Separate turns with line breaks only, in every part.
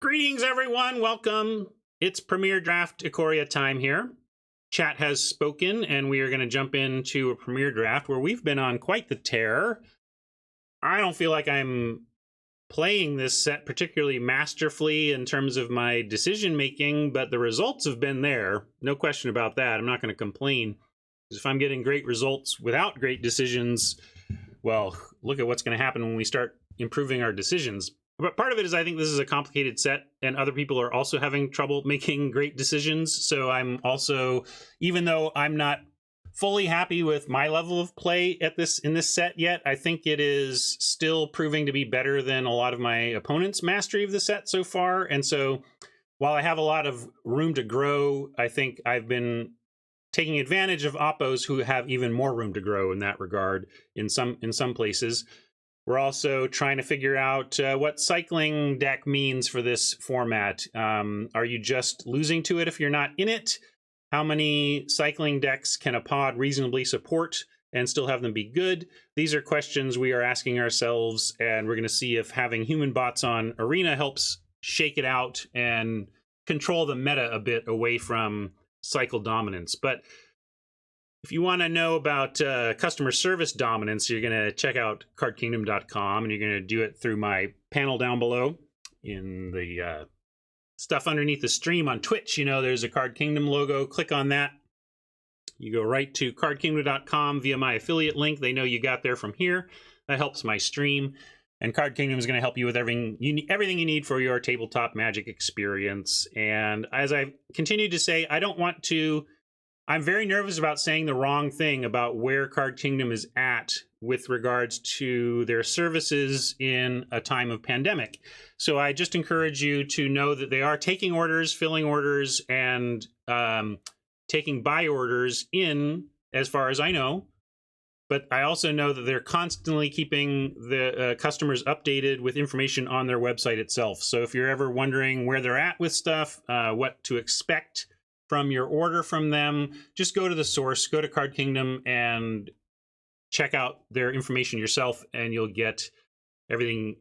Greetings, everyone. Welcome. It's Premier Draft Ikoria time here. Chat has spoken, and we are going to jump into a Premier Draft where we've been on quite the tear. I don't feel like I'm playing this set particularly masterfully in terms of my decision-making, but the results have been there. No question about that. I'm not going to complain. Because if I'm getting great results without great decisions, well, look at what's going to happen when we start improving our decisions. But part of it is I think this is a complicated set, and other people are also having trouble making great decisions. So I'm also, even though I'm not fully happy with my level of play at in this set yet, I think it is still proving to be better than a lot of my opponents' mastery of the set so far. And so while I have a lot of room to grow, I think I've been taking advantage of oppos who have even more room to grow in that regard in some places. We're also trying to figure out what cycling deck means for this format. Are you just losing to it if you're not in it? How many cycling decks can a pod reasonably support and still have them be good? These are questions we are asking ourselves, and we're going to see if having human bots on Arena helps shake it out and control the meta a bit away from cycle dominance. But if you want to know about customer service dominance, you're going to check out cardkingdom.com, and you're going to do it through my panel down below in the stuff underneath the stream on Twitch. You know, there's a Card Kingdom logo. Click on that. You go right to cardkingdom.com via my affiliate link. They know you got there from here. That helps my stream. And Card Kingdom is going to help you with everything you need for your tabletop Magic experience. And as I continue to say, I'm very nervous about saying the wrong thing about where Card Kingdom is at with regards to their services in a time of pandemic. So I just encourage you to know that they are taking orders, filling orders, and taking buy orders in, as far as I know. But I also know that they're constantly keeping the customers updated with information on their website itself. So if you're ever wondering where they're at with stuff, what to expect from your order from them, just go to the source, go to Card Kingdom, and check out their information yourself, and you'll get everything,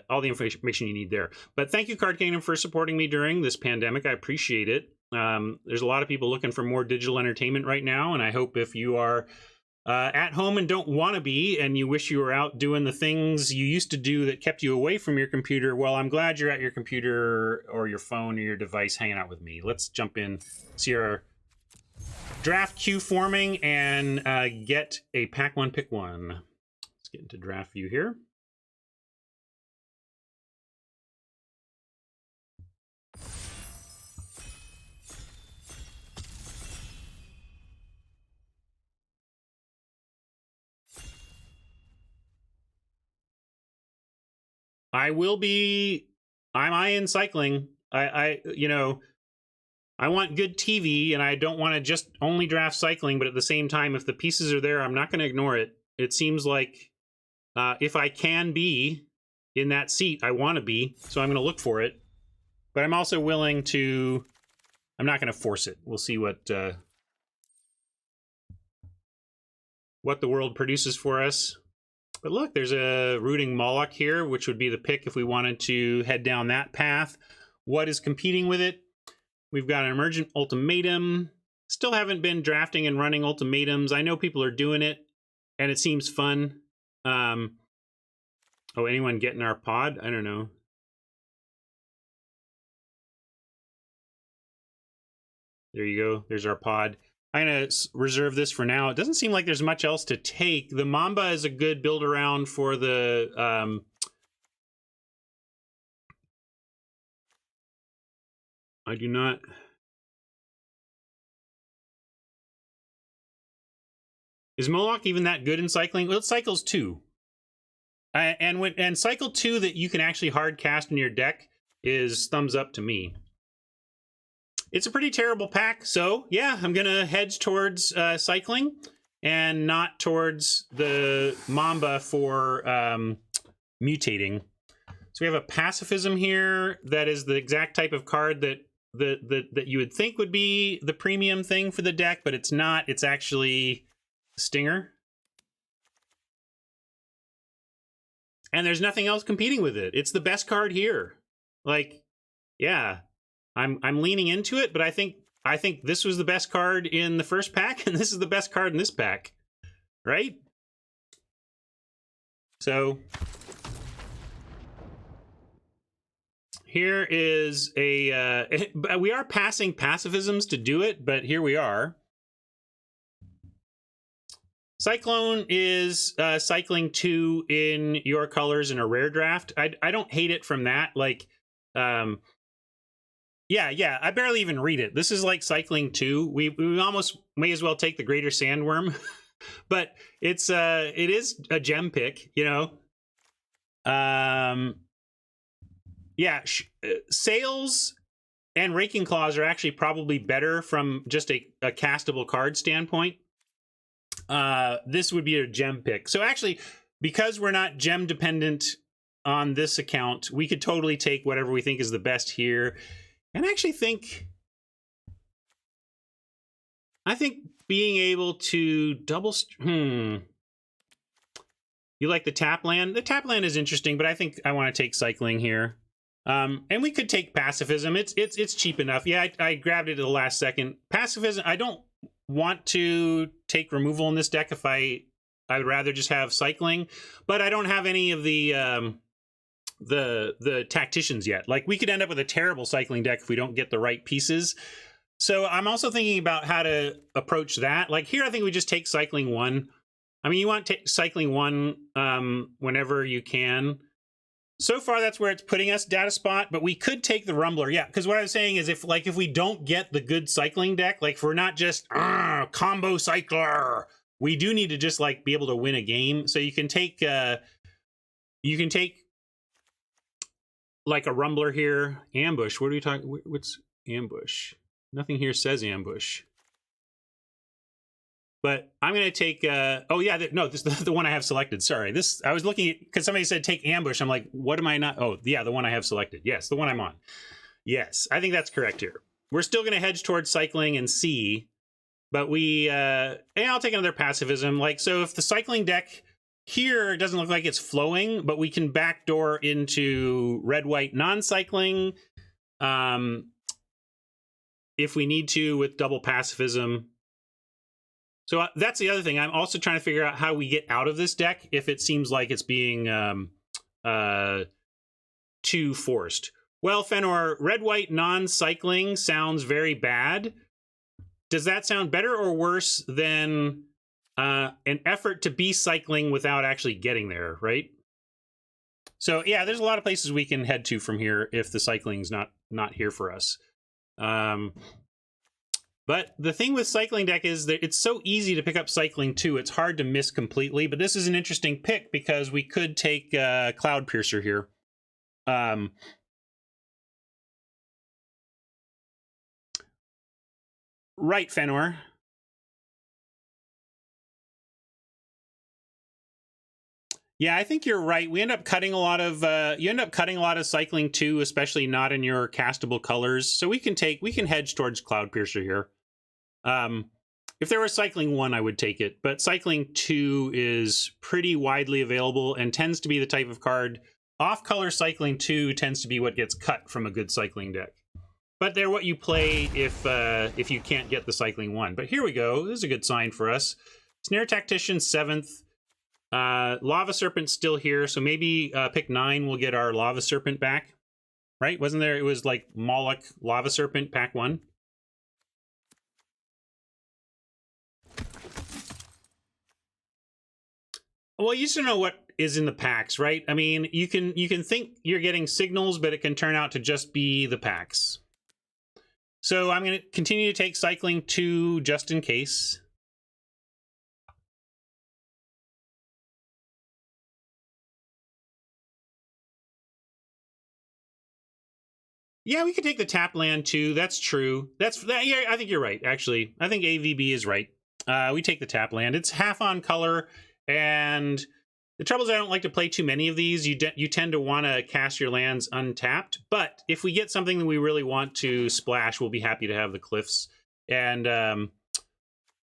all the information you need there. But thank you, Card Kingdom, for supporting me during this pandemic. I appreciate it. There's a lot of people looking for more digital entertainment right now, and I hope if you are at home and don't want to be, and you wish you were out doing the things you used to do that kept you away from your computer, well, I'm glad you're at your computer or your phone or your device hanging out with me. Let's jump in, see our draft queue forming, and get a pack one, pick one. Let's get into draft view here. I'm in cycling. I want good TV, and I don't want to just only draft cycling, but at the same time, if the pieces are there, I'm not going to ignore it. It seems like if I can be in that seat, I want to be, so I'm going to look for it. But I'm also willing to, I'm not going to force it. We'll see what the world produces for us. But look, there's a Rooting Moloch here, which would be the pick if we wanted to head down that path. What is competing with it? We've got an Emergent Ultimatum. Still haven't been drafting and running ultimatums. I know people are doing it, and it seems fun. Oh, anyone getting our pod? I don't know. There you go. There's our pod. I'm going to reserve this for now. It doesn't seem like there's much else to take. The Mamba is a good build around for the... I do not... Is Moloch even that good in cycling? Well, it cycles 2. And cycle 2 that you can actually hard cast in your deck is thumbs up to me. It's a pretty terrible pack, so yeah, I'm going to hedge towards cycling and not towards the Mamba for mutating. So we have a Pacifism here that is the exact type of card that you would think would be the premium thing for the deck, but it's not. It's actually Stinger. And there's nothing else competing with it. It's the best card here. Like, Yeah, I'm leaning into it, but I think this was the best card in the first pack, and this is the best card in this pack, right? So here is a we are passing pacifisms to do it, but here we are. Cyclone is cycling 2 in your colors in a rare draft. I don't hate it from that. Like, yeah, I barely even read it. This is like cycling 2. We almost may as well take the Greater Sandworm, but it is a gem pick, you know. Yeah, Sails and Raking Claws are actually probably better from just a castable card standpoint. This would be a gem pick. So actually, because we're not gem dependent on this account, we could totally take whatever we think is the best here. And I actually think, being able to double, you like the tap land? The tap land is interesting, but I think I want to take cycling here. And we could take pacifism. It's cheap enough. Yeah, I grabbed it at the last second. Pacifism, I don't want to take removal in this deck if I'd rather just have cycling, but I don't have any of the tacticians yet. Like, we could end up with a terrible cycling deck if we don't get the right pieces. So I'm also thinking about how to approach that. Like, here I think we just take cycling 1. I mean, you want cycling 1 whenever you can. So far, that's where it's putting us, Data Spot, but we could take the Rumbler. Yeah, because what I was saying is if we don't get the good cycling deck, like, if we're not just combo cycler, we do need to just, like, be able to win a game. So you can take like a Rumbler here. Ambush. What are we talking? What's ambush? Nothing here says ambush. But I'm going to take, oh yeah, no, this is the one I have selected. Sorry, I was looking at, because somebody said take ambush. I'm like, what am I not? Oh yeah, the one I have selected. Yes, the one I'm on. Yes, I think that's correct here. We're still going to hedge towards cycling and C, but and I'll take another pacifism. Like, so if the cycling deck here doesn't look like it's flowing, but we can backdoor into red-white non-cycling if we need to with double pacifism. So that's the other thing. I'm also trying to figure out how we get out of this deck if it seems like it's being too forced. Well, Fenor, red-white non-cycling sounds very bad. Does that sound better or worse than an effort to be cycling without actually getting there, right? So yeah, there's a lot of places we can head to from here if the cycling's not here for us. But the thing with cycling deck is that it's so easy to pick up cycling too. It's hard to miss completely, but this is an interesting pick because we could take Cloud Piercer here. Right, Fenor. Yeah, I think you're right. We end up cutting a lot of cycling too, especially not in your castable colors. So we can hedge towards Cloud Piercer here. If there was cycling 1, I would take it, but cycling 2 is pretty widely available and tends to be the type of card. Off-color cycling 2 tends to be what gets cut from a good cycling deck. But they're what you play if you can't get the cycling 1. But here we go. This is a good sign for us. Snare Tactician 7th. Lava Serpent's still here, so maybe pick 9 will get our Lava Serpent back. Right? Wasn't there? It was like Moloch, Lava Serpent, pack 1. Well, you used to know what is in the packs, right? I mean, you can think you're getting signals, but it can turn out to just be the packs. So I'm going to continue to take cycling 2 just in case. Yeah, we could take the tap land too. That's true. Yeah, I think you're right, actually. I think AVB is right. We take the tap land. It's half on color, and the trouble is I don't like to play too many of these. You tend to want to cast your lands untapped, but if we get something that we really want to splash, we'll be happy to have the Cliffs. And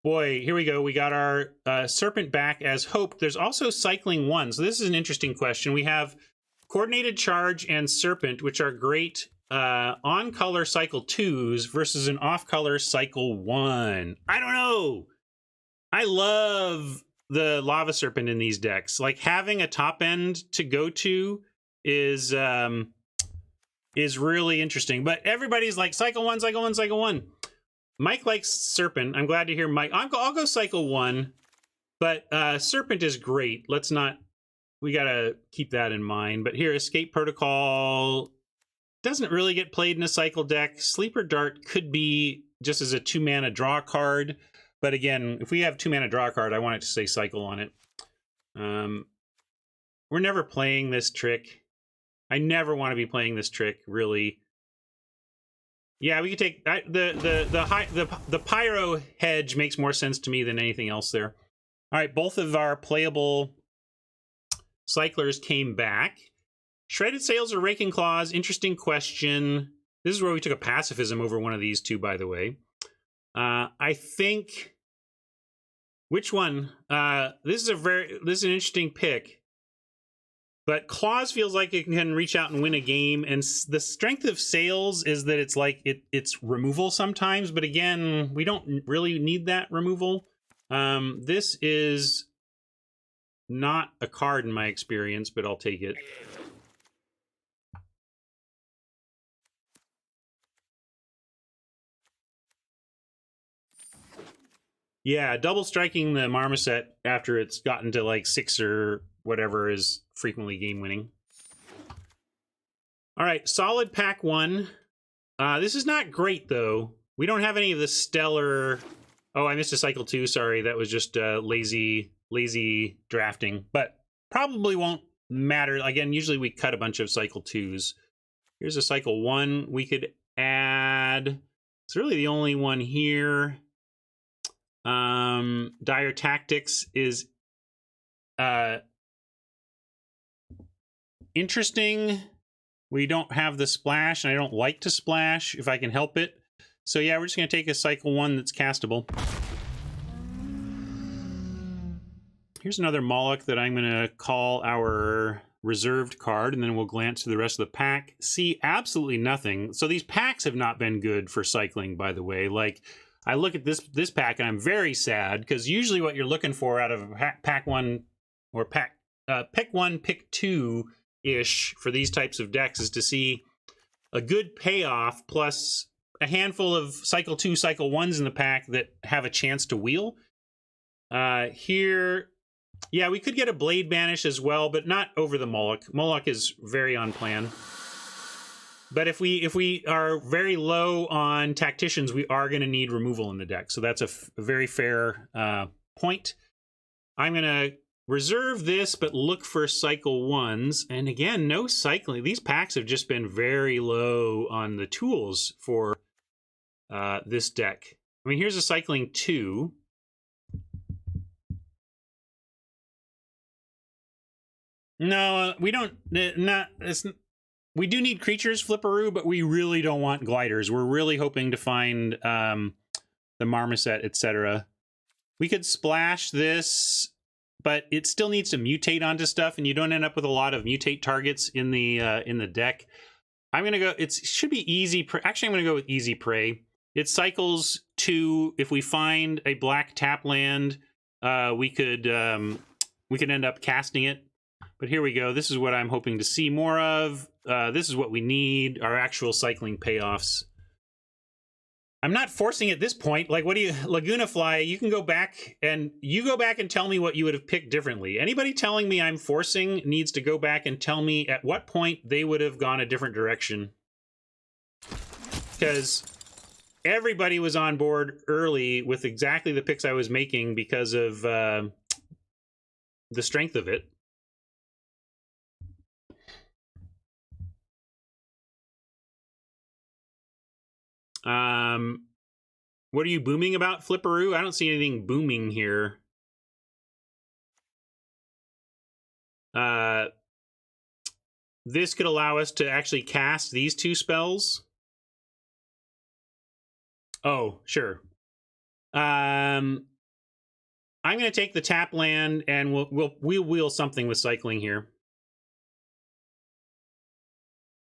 boy, here we go. We got our Serpent back as hoped. There's also cycling 1, so this is an interesting question. We have Coordinated Charge and Serpent, which are great on color cycle 2s versus an off color cycle 1. I don't know. I love the Lava Serpent in these decks. Like, having a top end to go to is really interesting. But everybody's like, cycle 1, cycle 1, cycle 1. Mike likes Serpent. I'm glad to hear Mike. I'll go cycle 1. But Serpent is great. Let's not... We got to keep that in mind. But here, Escape Protocol doesn't really get played in a cycle deck. Sleeper Dart could be just as a 2-mana draw card. But again, if we have 2-mana draw card, I want it to say cycle on it. We're never playing this trick. I never want to be playing this trick, really. Yeah, we could take the Pyro hedge makes more sense to me than anything else there. All right, both of our playable cyclers came back. Shredded Sails or Raking Claws? Interesting question. This is where we took a pacifism over one of these two, by the way. I think... Which one? This is an interesting pick. But Claws feels like it can reach out and win a game, and the strength of Sails is that it's like it's removal sometimes, but again, we don't really need that removal. This is not a card in my experience, but I'll take it. Yeah, double striking the Marmoset after it's gotten to like 6 or whatever is frequently game winning. All right, solid pack 1. This is not great though. We don't have any of the stellar... Oh, I missed a cycle 2. Sorry, that was just lazy drafting. But probably won't matter. Again, usually we cut a bunch of cycle 2s. Here's a cycle 1 we could add. It's really the only one here. Dire Tactics is interesting. We don't have the splash, and I don't like to splash if I can help it. So yeah, we're just going to take a cycle 1 that's castable. Here's another Moloch that I'm going to call our reserved card, and then we'll glance through the rest of the pack. See absolutely nothing. So these packs have not been good for cycling, by the way. Like, I look at this pack and I'm very sad, because usually what you're looking for out of pack 1 or pick 1, pick 2-ish for these types of decks is to see a good payoff plus a handful of cycle 2, cycle 1s in the pack that have a chance to wheel. Here, yeah, we could get a Blade Banish as well, but not over the Moloch. Moloch is very on plan. But if we are very low on Tacticians, we are going to need removal in the deck. So that's a very fair point. I'm going to reserve this, but look for cycle 1s. And again, no cycling. These packs have just been very low on the tools for this deck. I mean, here's a cycling 2. No, we don't. We do need creatures, Flipperoo, but we really don't want gliders. We're really hoping to find the Marmoset, etc. We could splash this, but it still needs to mutate onto stuff, and you don't end up with a lot of mutate targets in the deck. I'm gonna go. It should be easy. Actually, I'm gonna go with easy prey. It cycles 2. If we find a black tap land, we could end up casting it. But here we go. This is what I'm hoping to see more of. This is what we need, our actual cycling payoffs. I'm not forcing at this point. Like, what do you... Laguna Fly, you can go back and tell me what you would have picked differently. Anybody telling me I'm forcing needs to go back and tell me at what point they would have gone a different direction. Because everybody was on board early with exactly the picks I was making because of the strength of it. What are you booming about, Flipperoo? I don't see anything booming here. This could allow us to actually cast these 2 spells. Oh, sure. I'm going to take the tap land, and we'll wheel something with cycling here.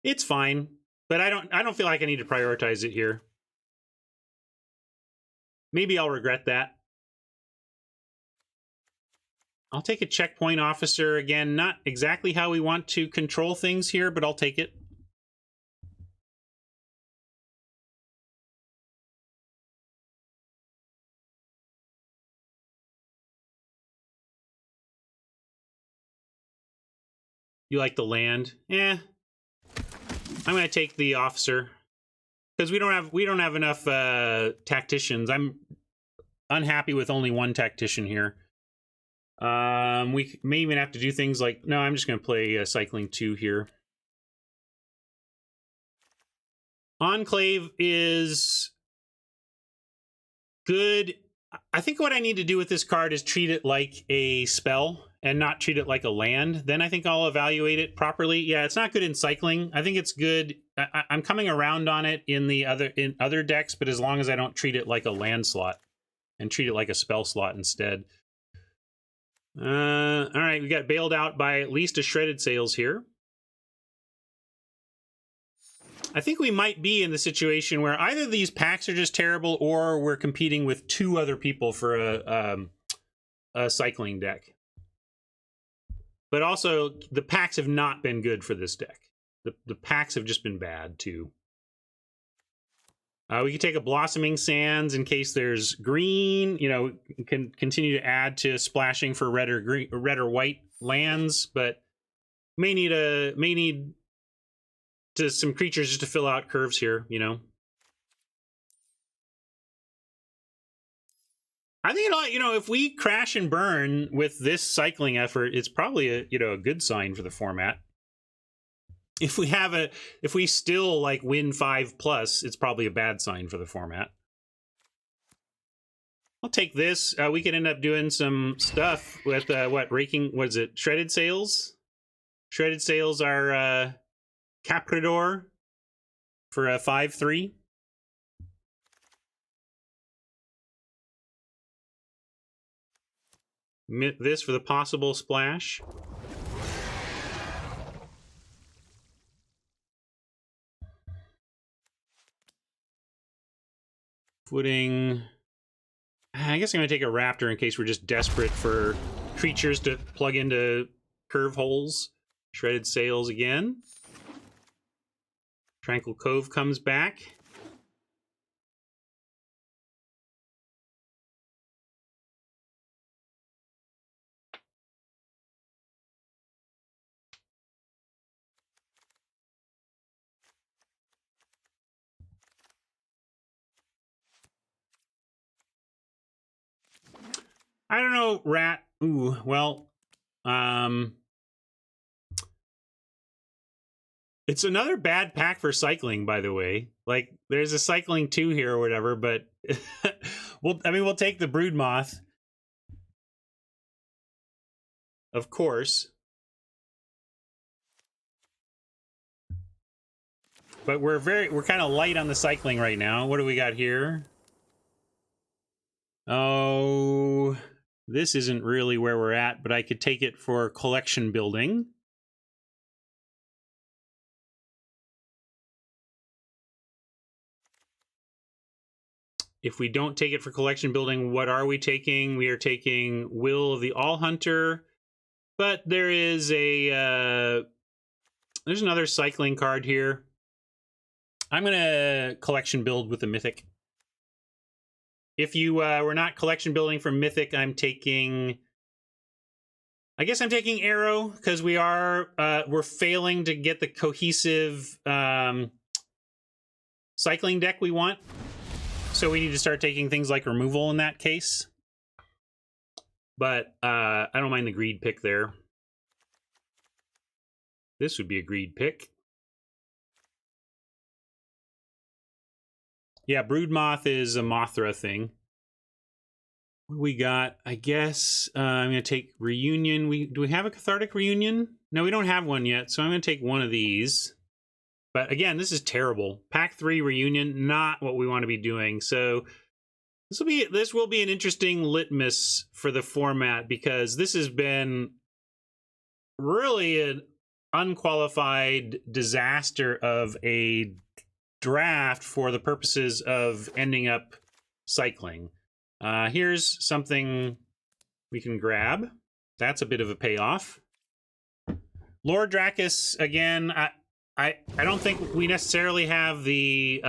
It's fine. But I don't feel like I need to prioritize it here. Maybe I'll regret that. I'll take a checkpoint officer again. Not exactly how we want to control things here, but I'll take it. You like the land? Eh. I'm going to take the officer because we don't have enough tacticians. I'm unhappy with only one tactician here. We may even have to do things like, no, I'm just going to play cycling 2 here. Enclave is good. I think what I need to do with this card is treat it like a spell and not treat it like a land. Then I think I'll evaluate it properly. Yeah, it's not good in cycling. I think it's good. I'm coming around on it in other decks, but as long as I don't treat it like a land slot and treat it like a spell slot instead. All right, we got bailed out by at least a Shredded Sails here. I think we might be in the situation where either these packs are just terrible or we're competing with 2 other people for a cycling deck. But also, the packs have not been good for this deck. The packs have just been bad, too. We could take a Blossoming Sands in case there's green. You know, can continue to add to splashing for red or white lands, but may need to some creatures just to fill out curves here, you know. I think if we crash and burn with this cycling effort, it's probably a good sign for the format. If we still like win 5+, it's probably a bad sign for the format. I'll take this. We could end up doing some stuff with Shredded Sails? Shredded Sails are Caprador for a 5/3. This for the possible splash. Footing. I guess I'm going to take a Raptor in case we're just desperate for creatures to plug into curve holes. Shredded Sails again. Tranquil Cove comes back. I don't know, Rat. Ooh, well, it's another bad pack for cycling, by the way. Like, there's a cycling 2 here or whatever, but we'll take the Broodmoth, of course. But we're kind of light on the cycling right now. What do we got here? Oh, this isn't really where we're at, but I could take it for collection building. If we don't take it for collection building, what are we taking? We are taking Will of the All Hunter, but there is there's another cycling card here. I'm gonna collection build with the Mythic. If you were not collection building from Mythic, I guess I'm taking Arrow because we're failing to get the cohesive cycling deck we want. So we need to start taking things like removal in that case. But I don't mind the greed pick there. This would be a greed pick. Yeah, Broodmoth is a Mothra thing. What do we got? I guess I'm going to take Reunion. Do we have a Cathartic Reunion? No, we don't have one yet, so I'm going to take one of these. But again, this is terrible. Pack 3 Reunion, not what we want to be doing. So this will be an interesting litmus for the format because this has been really an unqualified disaster of a draft for the purposes of ending up cycling. Here's something we can grab. That's a bit of a payoff. Lord Dracus, again, I don't think we necessarily have the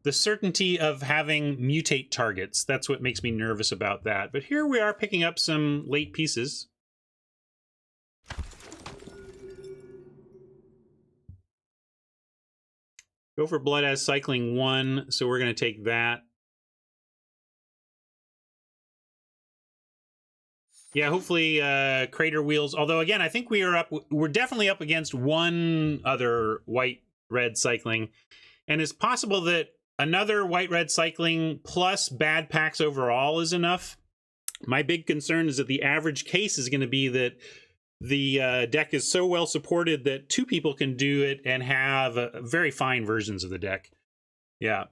certainty of having mutate targets. That's what makes me nervous about that. But here we are picking up some late pieces. Go for blood as cycling 1, so we're going to take that. Yeah, hopefully Crater Wheels. Although, again, I think we're definitely up against one other white-red cycling. And it's possible that another white-red cycling plus bad packs overall is enough. My big concern is that the average case is going to be that the deck is so well supported that 2 people can do it and have very fine versions of the deck. Yeah.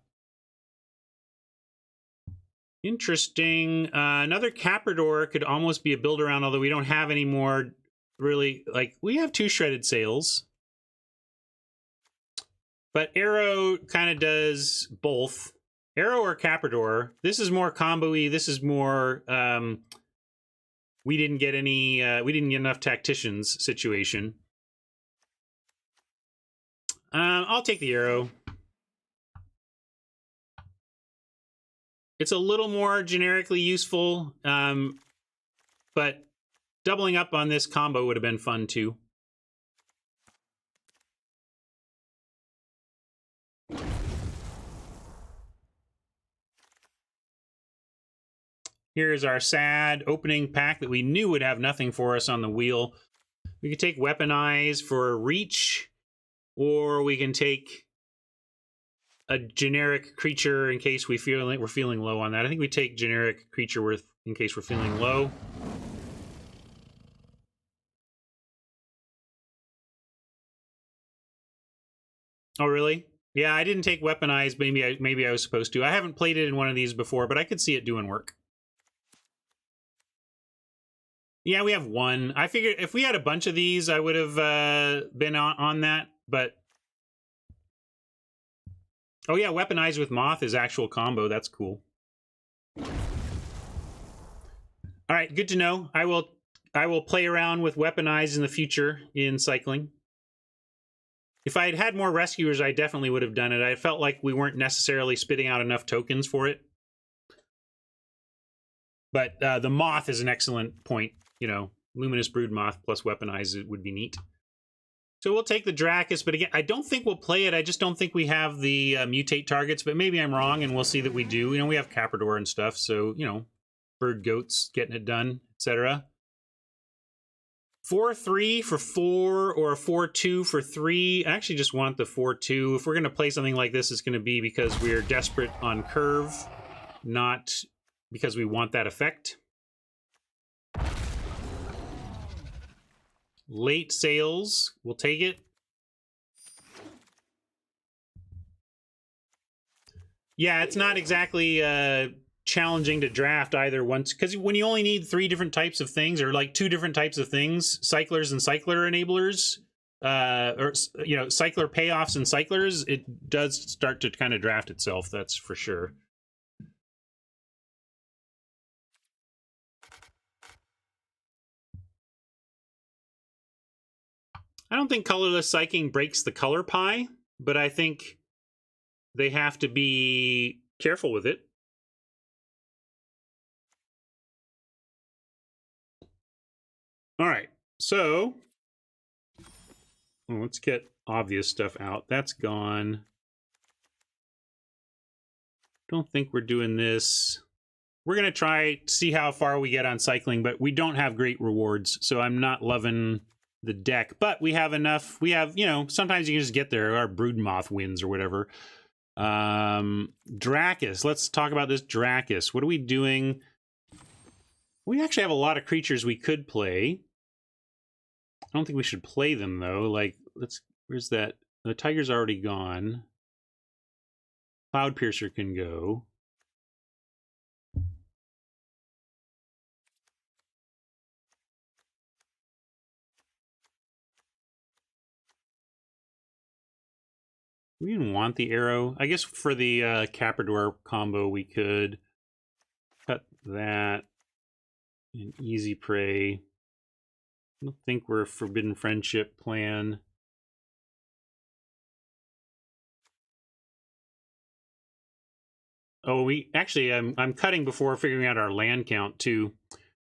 Interesting. Another Caprador could almost be a build around, although we don't have any more really. Like, we have 2 Shredded Sails. But Arrow kind of does both. Arrow or Caprador. This is more combo-y. This is more we didn't get enough tacticians situation. I'll take the Arrow. It's a little more generically useful, but doubling up on this combo would have been fun too. Here's our sad opening pack that we knew would have nothing for us on the wheel. We could take Weaponize for reach, or we can take a generic creature in case we're feeling low on that. I think we take generic creature in case we're feeling low. Oh, really? Yeah, I didn't take Weaponize. Maybe I was supposed to. I haven't played it in one of these before, but I could see it doing work. Yeah, we have 1. I figured if we had a bunch of these, I would have been on that, but... Oh yeah, Weaponize with Moth is actual combo. That's cool. All right, good to know. I will play around with Weaponize in the future in cycling. If I had had more rescuers, I definitely would have done it. I felt like we weren't necessarily spitting out enough tokens for it. But the Moth is an excellent point. You know, Luminous Brood Moth plus Weaponize it would be neat. So we'll take the Dracus, but again, I don't think we'll play it. I just don't think we have the mutate targets, but maybe I'm wrong, and we'll see that we do. You know, we have Caprador and stuff, so, you know, Bird Goats getting it done, etc. 4-3 for 4 or a 4-2 for 3. I actually just want the 4-2. If we're going to play something like this, it's going to be because we're desperate on curve, not because we want that effect. Late Sails, we'll take it. Yeah, it's not exactly challenging to draft either once, because when you only need 3 different types of things, or like 2 different types of things, cyclers and cycler enablers, or, you know, cycler payoffs and cyclers, it does start to kind of draft itself, that's for sure. I don't think colorless psyching breaks the color pie, but I think they have to be careful with it. All right, so let's get obvious stuff out. That's gone. Don't think we're doing this. We're going to try to see how far we get on cycling, but we don't have great rewards, so I'm not loving the deck. But we have enough. We have, you know, sometimes you can just get there. Our Brood Moth wins or whatever. Dracus. Let's talk about this Dracus. What are we doing? We actually have a lot of creatures we could play. I don't think we should play them, though. Like, where's that? The Tiger's already gone. Cloud Piercer can go. We didn't want the arrow. I guess for the Caprador combo, we could cut that and easy prey. I don't think we're a forbidden friendship plan. Oh, we actually, I'm cutting before figuring out our land count too.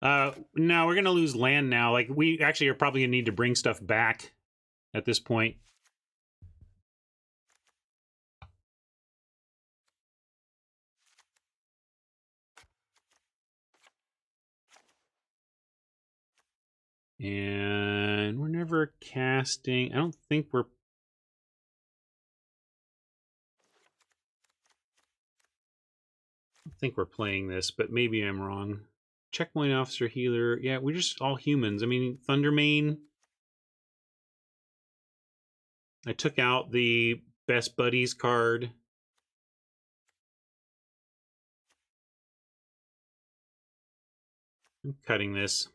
No, we're gonna lose land now. Like, we actually are probably gonna need to bring stuff back at this point. And we're never casting. I don't think we're. I don't think we're playing this, but maybe I'm wrong. Checkpoint officer, healer. Yeah, we're just all humans. I mean, Thundermane. I took out the best buddies card. I'm cutting this.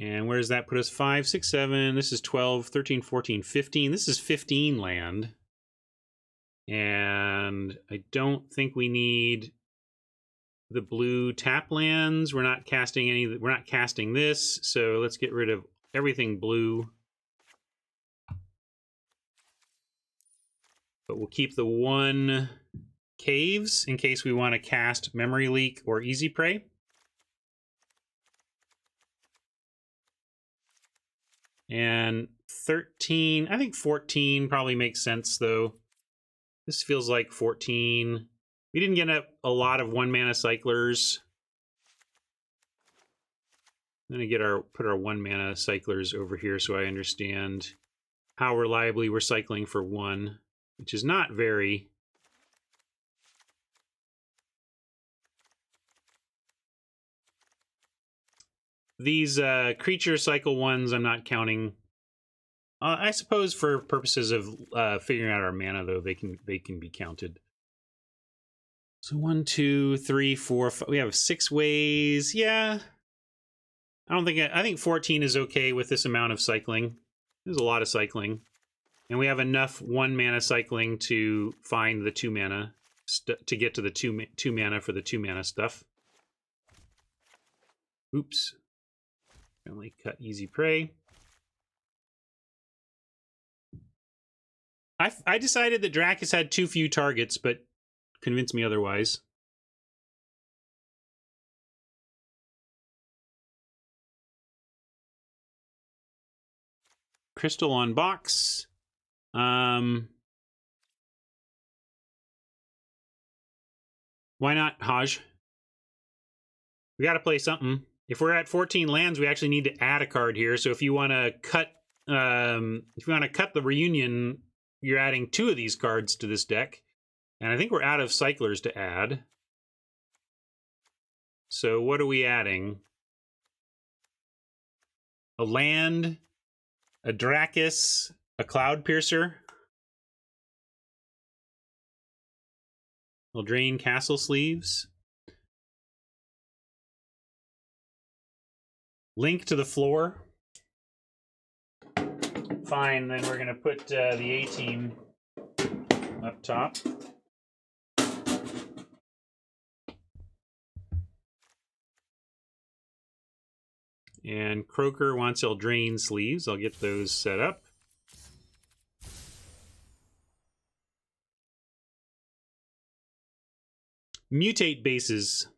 And where does that put us? 5, 6, 7. This is 12, 13, 14, 15. This is 15 land. And I don't think we need the blue tap lands. We're not casting any. We're not casting this. So let's get rid of everything blue. But we'll keep the 1 caves in case we want to cast Memory Leak or Easy Prey. And 13, I think 14 probably makes sense, though. This feels like 14. We didn't get a lot of 1-mana cyclers. I'm going to put our 1-mana cyclers over here so I understand how reliably we're cycling for 1, which is not very. These creature cycle ones I'm not counting. I suppose for purposes of figuring out our mana, though, they can be counted. So 1, 2, 3, 4, 5. We have 6 ways. Yeah, I think 14 is okay with this amount of cycling. There's a lot of cycling, and we have enough 1-mana cycling to find the 2-mana to get to the 2 mana for the 2-mana stuff. Oops. Only cut Easy Prey. I decided that Dracus had too few targets, but convinced me otherwise. Crystal on box. Why not, Haj? We got to play something. If we're at 14 lands, we actually need to add a card here. So if you want to cut, the reunion, you're adding 2 of these cards to this deck, and I think we're out of cyclers to add. So what are we adding? A land, a Dracus, a Cloud Piercer. We'll drain Castle Sleeves. Link to the floor. Fine, then we're going to put the A-team up top. And Croaker wants Eldraine Sleeves. I'll get those set up. Mutate bases.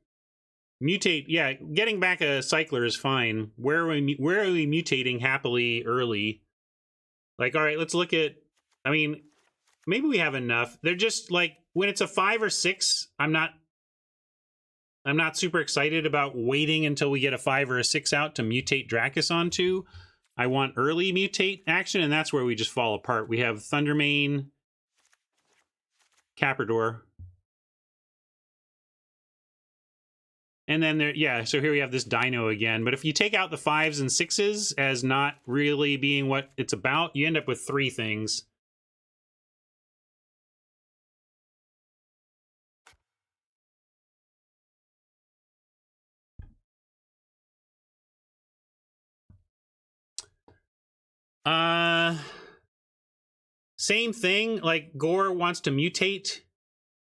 Mutate, yeah, getting back a cycler is fine. Where are we mutating happily early? Like, all right, let's look at, I mean, maybe we have enough. They're just like, when it's a 5 or 6, I'm not super excited about waiting until we get a 5 or a 6 out to mutate Dracus onto. I want early mutate action, and that's where we just fall apart. We have Thundermane, Caprador. And then there, yeah, so here we have this Dino again. But if you take out the 5s and 6s as not really being what it's about, you end up with 3 things. same thing. Like Gore wants to mutate,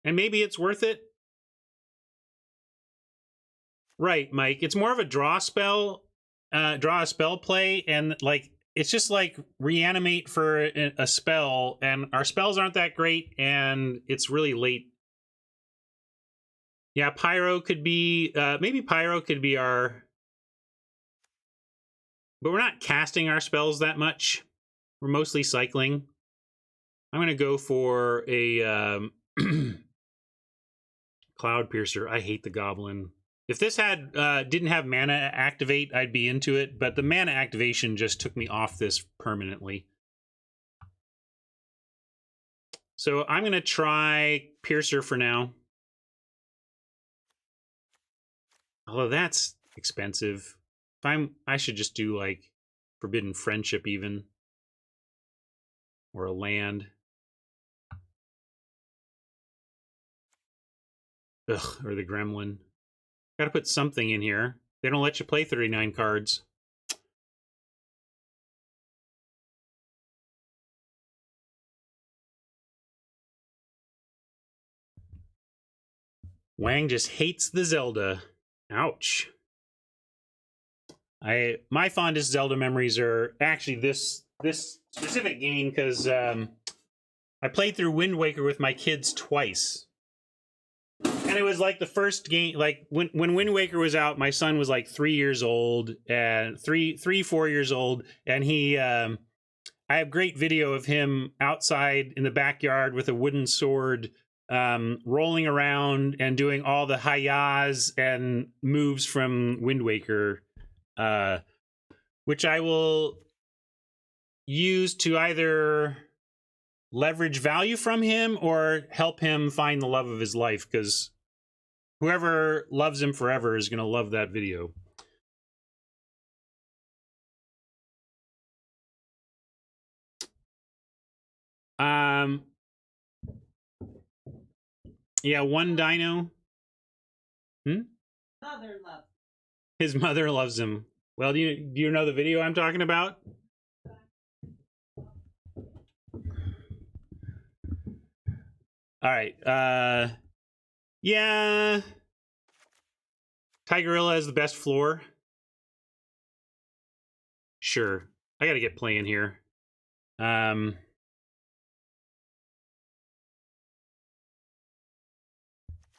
and maybe it's worth it. Right, Mike. It's more of a draw a spell play, and like it's just like reanimate for a spell, and our spells aren't that great, and it's really late. Yeah, Pyro could be maybe Pyro could be our, but we're not casting our spells that much. We're mostly cycling. I'm gonna go for a Cloud Piercer. I hate the Goblin. If this had didn't have mana activate, I'd be into it, but the mana activation just took me off this permanently. So I'm going to try Piercer for now. Although that's expensive. I should just do like Forbidden Friendship even. Or a land. Ugh, or the Gremlin. Gotta put something in here. They don't let you play 39 cards. Wang just hates the Zelda. Ouch. My fondest Zelda memories are actually this specific game, because I played through Wind Waker with my kids twice. And it was like the first game, like when Wind Waker was out, my son was like 3 years old, and 4 years old, and he I have great video of him outside in the backyard with a wooden sword, rolling around and doing all the hayas and moves from Wind Waker, which I will use to either leverage value from him or help him find the love of his life, because whoever loves him forever is going to love that video. Yeah, one dino.
Mother loves him.
His mother loves him. Well, do you know the video I'm talking about? All right. Yeah. Tigerilla is the best floor. Sure. I got to get playing here.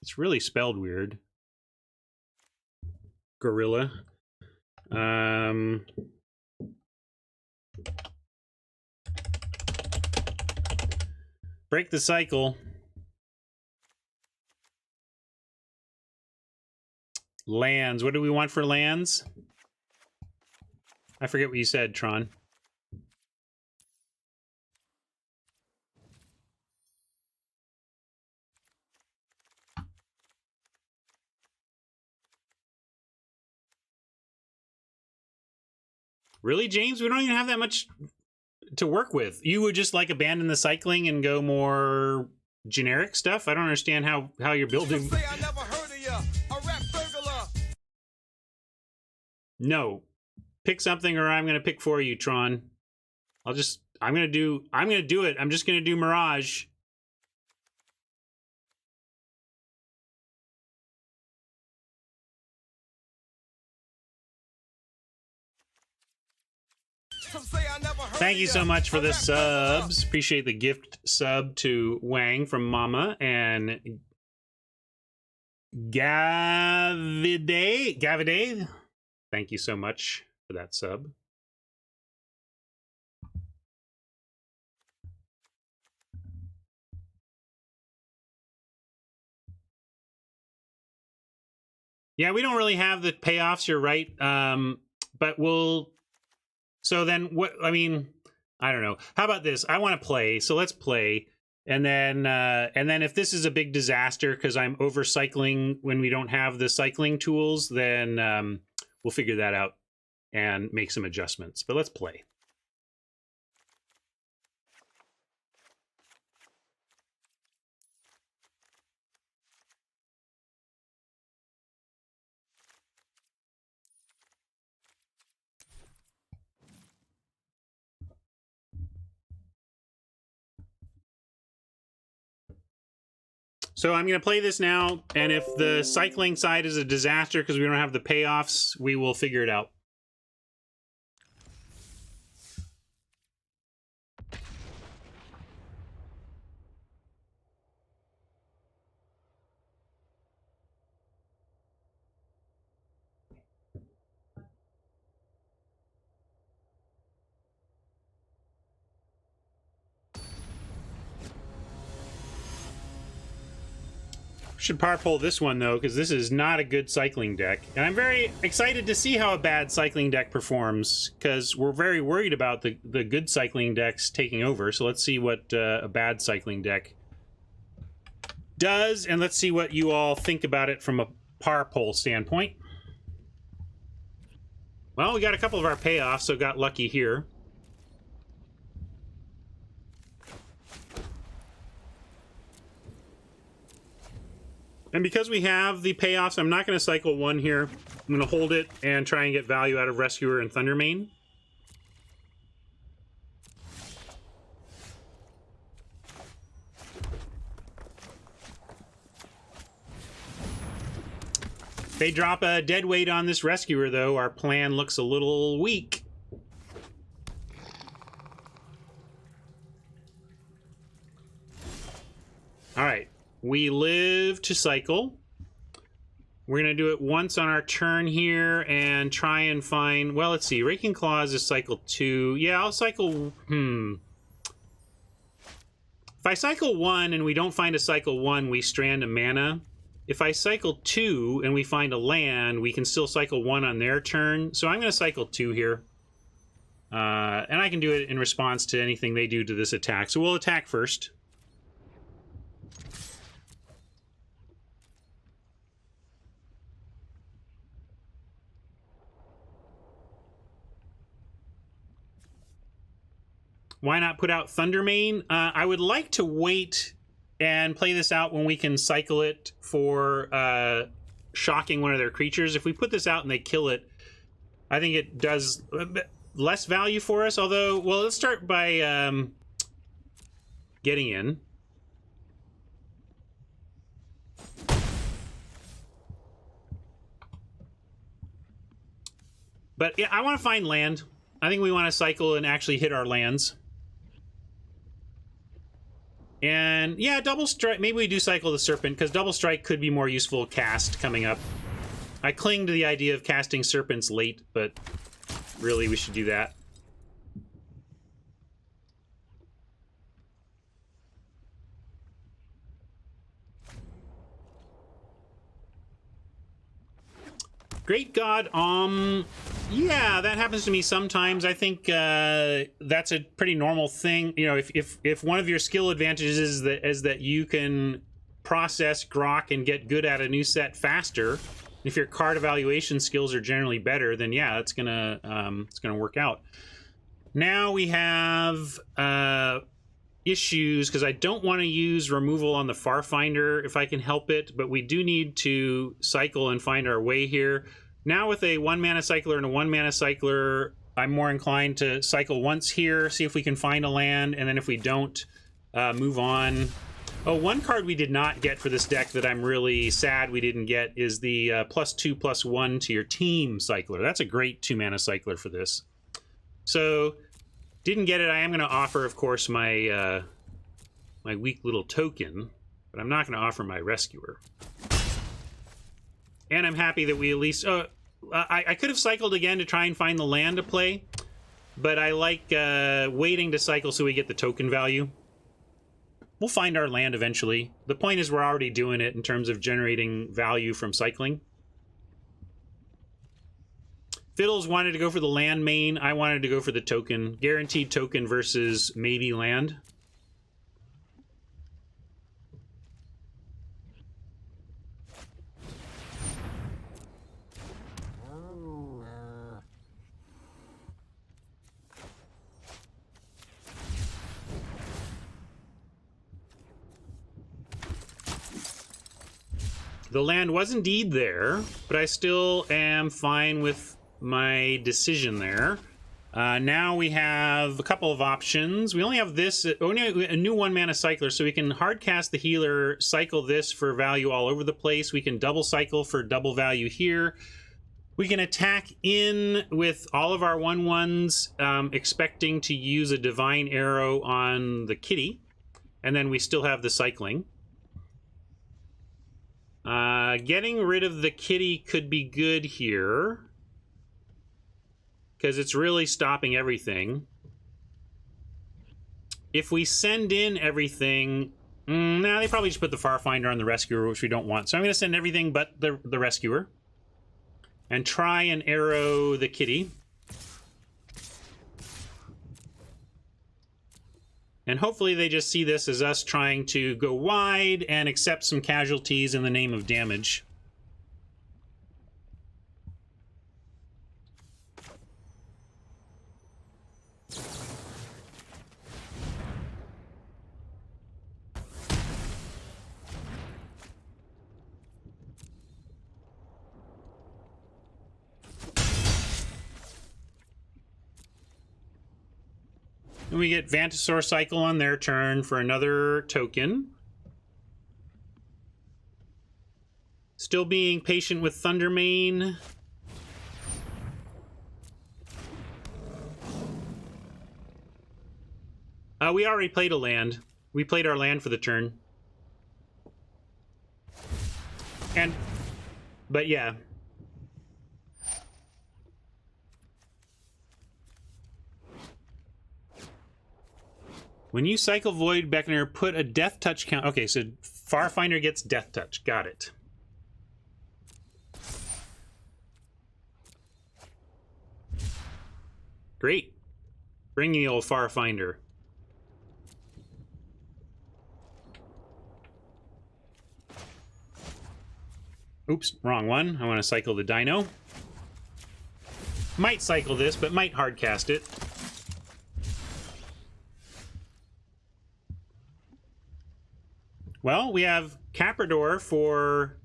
It's really spelled weird. Gorilla. Break the cycle. Lands. What do we want for lands? I forget what you said, Tron. Really, James? We don't even have that much to work with. You would just like abandon the cycling and go more generic stuff? I don't understand how you're building. No. Pick something or I'm going to pick for you, Tron. I'm going to do it. I'm just going to do Mirage. Thank you so much for the subs. Appreciate the gift sub to Wang from Mama and Gavide. Thank you so much for that sub. Yeah, we don't really have the payoffs, you're right. But we'll... So then what, I mean, I don't know. How about this? I want to play, so let's play. And then if this is a big disaster because I'm overcycling when we don't have the cycling tools, then we'll figure that out and make some adjustments. But let's play. So I'm going to play this now, and if the cycling side is a disaster because we don't have the payoffs, we will figure it out. Should power pull this one though, because this is not a good cycling deck, and I'm very excited to see how a bad cycling deck performs, because we're very worried about the good cycling decks taking over. So let's see what a bad cycling deck does, and let's see what you all think about it from a power pull standpoint. Well, we got a couple of our payoffs, so got lucky here. And because we have the payoffs, I'm not going to cycle one here. I'm going to hold it and try and get value out of Rescuer and Thundermane. If they drop a dead weight on this Rescuer, though, our plan looks a little weak. All right. We live to cycle. We're going to do it once on our turn here and try and find... Well, let's see. Raking Claws is cycle 2. Yeah, I'll cycle... If I cycle 1 and we don't find a cycle 1, we strand a mana. If I cycle 2 and we find a land, we can still cycle 1 on their turn. So I'm going to cycle 2 here. And I can do it in response to anything they do to this attack. So we'll attack first. Why not put out Thundermane? I would like to wait and play this out when we can cycle it for shocking one of their creatures. If we put this out and they kill it, I think it does less value for us. Although, well, let's start by getting in. But yeah, I want to find land. I think we want to cycle and actually hit our lands. And yeah, double strike. Maybe we do cycle the Serpent, because double strike could be more useful cast coming up. I cling to the idea of casting Serpents late, but really we should do that. Great God, yeah, that happens to me sometimes. I think that's a pretty normal thing. You know, if one of your skill advantages is that you can process grok and get good at a new set faster, if your card evaluation skills are generally better, then yeah, it's gonna work out. Now we have issues, because I don't want to use removal on the Farfinder if I can help it, but we do need to cycle and find our way here. Now with a 1-mana cycler and a 1-mana cycler, I'm more inclined to cycle once here, see if we can find a land, and then if we don't, move on. Oh, one card we did not get for this deck that I'm really sad we didn't get is the +2/+1 to your team cycler. That's a great 2-mana cycler for this. So... didn't get it. I am going to offer, of course, my my weak little token, but I'm not going to offer my Rescuer. And I'm happy that we at least... I could have cycled again to try and find the land to play, but I like waiting to cycle so we get the token value. We'll find our land eventually. The point is we're already doing it in terms of generating value from cycling. Fiddles wanted to go for the land main. I wanted to go for the token. Guaranteed token versus maybe land. The land was indeed there, but I still am fine with my decision there. Now we have a couple of options. We only have this, only a new 1-mana cycler, so we can hard cast the healer, cycle this for value all over the place. We can double cycle for double value here. We can attack in with all of our 1/1s, expecting to use a Divine Arrow on the kitty, and then we still have the cycling. Getting rid of the kitty could be good here, because it's really stopping everything. If we send in everything... nah, they probably just put the Farfinder on the Rescuer, which we don't want. So I'm going to send everything but the Rescuer. And try and arrow the kitty. And hopefully they just see this as us trying to go wide and accept some casualties in the name of damage. And we get Vantasaur cycle on their turn for another token. Still being patient with Thundermane. We already played a land. We played our land for the turn. But yeah. When you cycle Void Beckoner, put a Death Touch count. Okay, so Farfinder gets Death Touch. Got it. Great. Bring the old Farfinder. Oops, wrong one. I want to cycle the Dino. Might cycle this, but might hardcast it. Well, we have Caprador for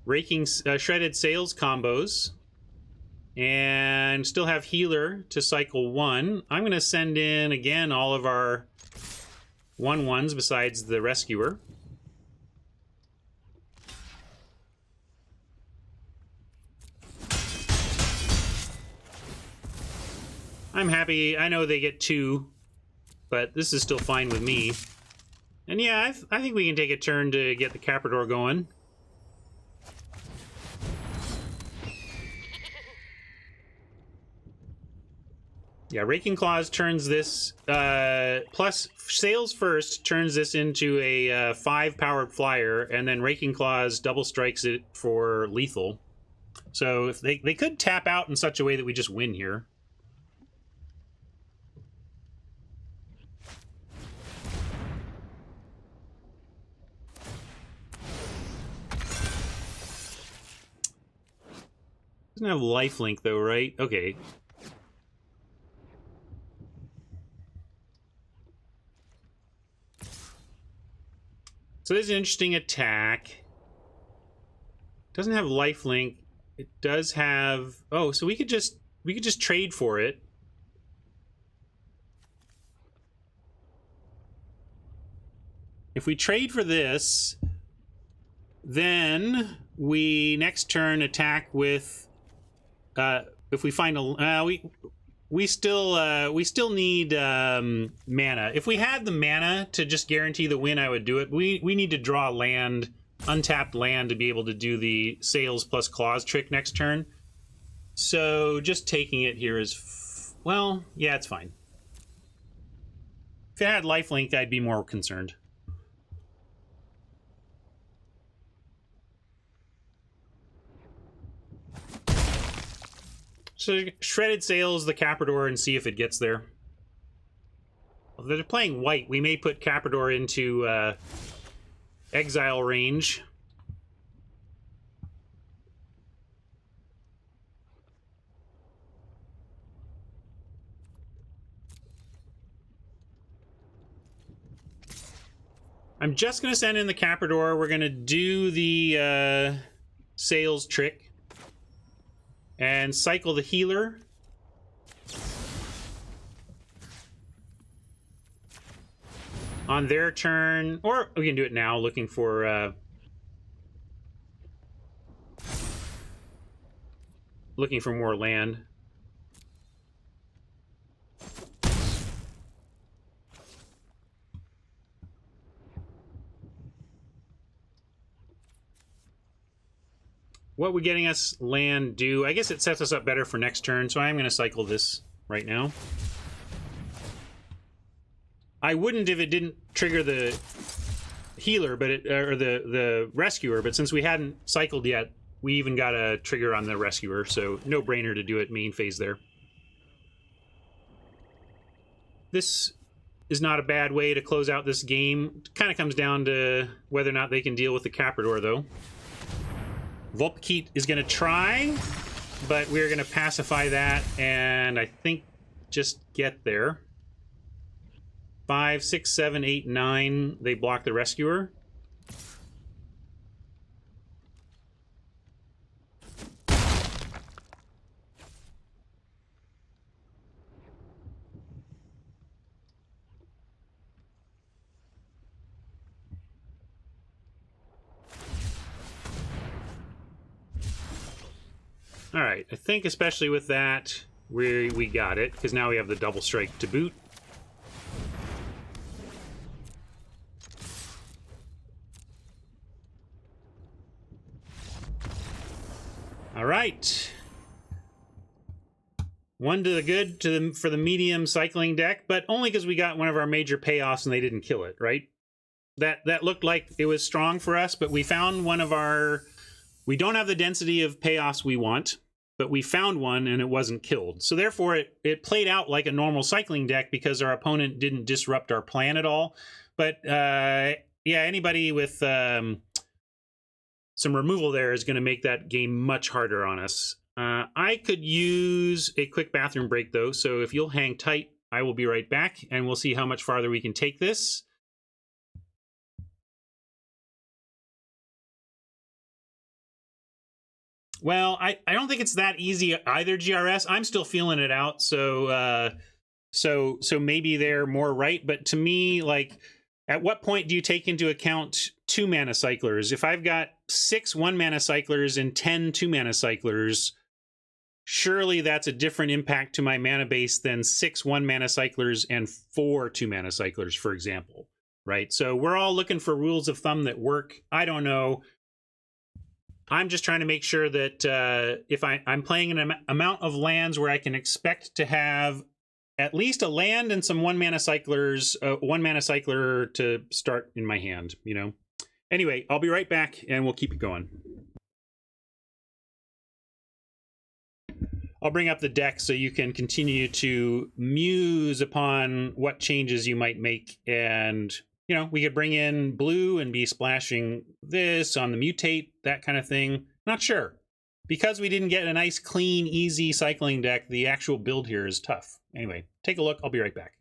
raking shredded sails combos, and still have healer to cycle 1. I'm going to send in again all of our 1/1s besides the Rescuer. I'm happy. I know they get 2, but this is still fine with me. And yeah, I think we can take a turn to get the Caprador going. Yeah, Raking Claws turns this, plus Sails First turns this into a 5-powered flyer, and then Raking Claws double strikes it for lethal. So if they could tap out in such a way that we just win here. Doesn't have lifelink though, right? Okay. So this is an interesting attack. Doesn't have lifelink. It does have... Oh, so we could just trade for it. If we trade for this, then we next turn attack with... if we find a... we still need mana. If we had the mana to just guarantee the win, I would do it. We need to draw land, untapped land, to be able to do the Sails plus Claws trick next turn. So just taking it here is... well, yeah, it's fine. If it had lifelink, I'd be more concerned. So Shredded Sails the Caprador and see if it gets there. If they're playing white, we may put Caprador into exile range. I'm just going to send in the Caprador. We're going to do the Sails trick. And cycle the healer. on their turn, or we can do it now, looking for more land. What would getting us land do? I guess it sets us up better for next turn, so I'm going to cycle this right now. I wouldn't if it didn't trigger the healer, but or the rescuer, but since we hadn't cycled yet, we even got a trigger on the rescuer, so no brainer to do it main phase there. This is not a bad way to close out this game. Kind of comes down to whether or not they can deal with the Caprador, though. Volpkeet is going to try, but we're going to pacify that, and I think just get there. 5, 6, 7, 8, 9. They block the rescuer. All right, I think especially with that, we got it, because now we have the double strike to boot. All right. One to the good for the medium cycling deck, but only because we got one of our major payoffs and they didn't kill it, right? That looked like it was strong for us, but we found one of our... We don't have the density of payoffs we want, but we found one and it wasn't killed. So therefore, it played out like a normal cycling deck because our opponent didn't disrupt our plan at all. But yeah, anybody with some removal there is going to make that game much harder on us. I could use a quick bathroom break, though, so if you'll hang tight, I will be right back, and we'll see how much farther we can take this. Well, I don't think it's that easy either, GRS. I'm still feeling it out, so maybe they're more right. But to me, like, at what point do you take into account 2-mana cyclers? If I've got 6 1-mana cyclers and 10 2-mana cyclers, surely that's a different impact to my mana base than 6 1-mana cyclers and 4 2-mana cyclers, for example, right? So we're all looking for rules of thumb that work. I don't know. I'm just trying to make sure that if I'm playing an amount of lands where I can expect to have at least a land and some 1-mana cyclers, 1-mana cycler to start in my hand, you know? Anyway, I'll be right back and we'll keep it going. I'll bring up the deck so you can continue to muse upon what changes you might make. And, you know, we could bring in blue and be splashing this on the mutate, that kind of thing. Not sure. Because we didn't get a nice, clean, easy cycling deck, the actual build here is tough. Anyway, take a look. I'll be right back.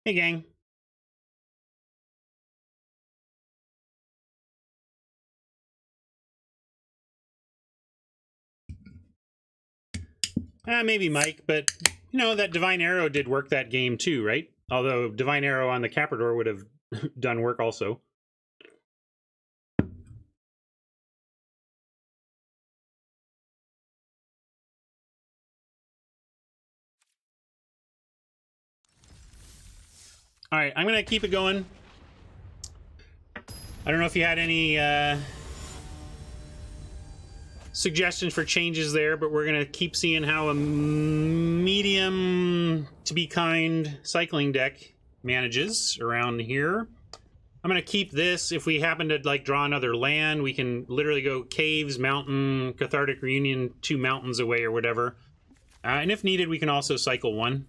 Hey, gang. Maybe Mike, but, you know, that Divine Arrow did work that game too, right? Although Divine Arrow on the Caprador would have done work also. All right, I'm going to keep it going. I don't know if you had any suggestions for changes there, but we're going to keep seeing how a medium to be kind cycling deck manages around here. I'm going to keep this. If we happen to like draw another land, we can literally go caves, mountain, cathartic reunion 2 mountains away or whatever. And if needed, we can also cycle 1.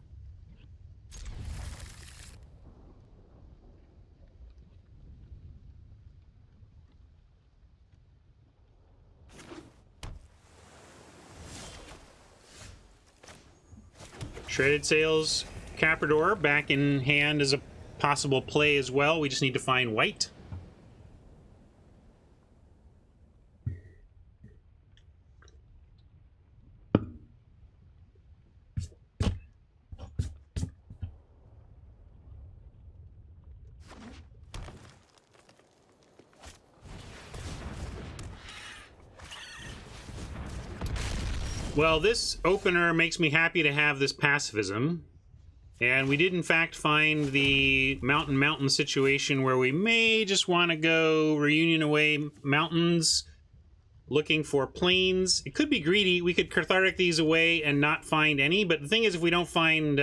Shredded Sails, Caprador back in hand as a possible play as well. We just need to find white. Well, this opener makes me happy to have this pacifism. And we did, in fact, find the mountain situation where we may just want to go reunion away mountains, looking for plains. It could be greedy. We could cathartic these away and not find any. But the thing is, if we don't find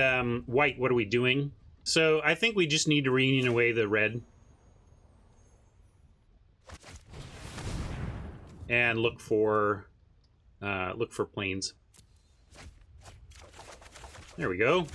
white, what are we doing? So I think we just need to reunion away the red. And look for plains. There we go.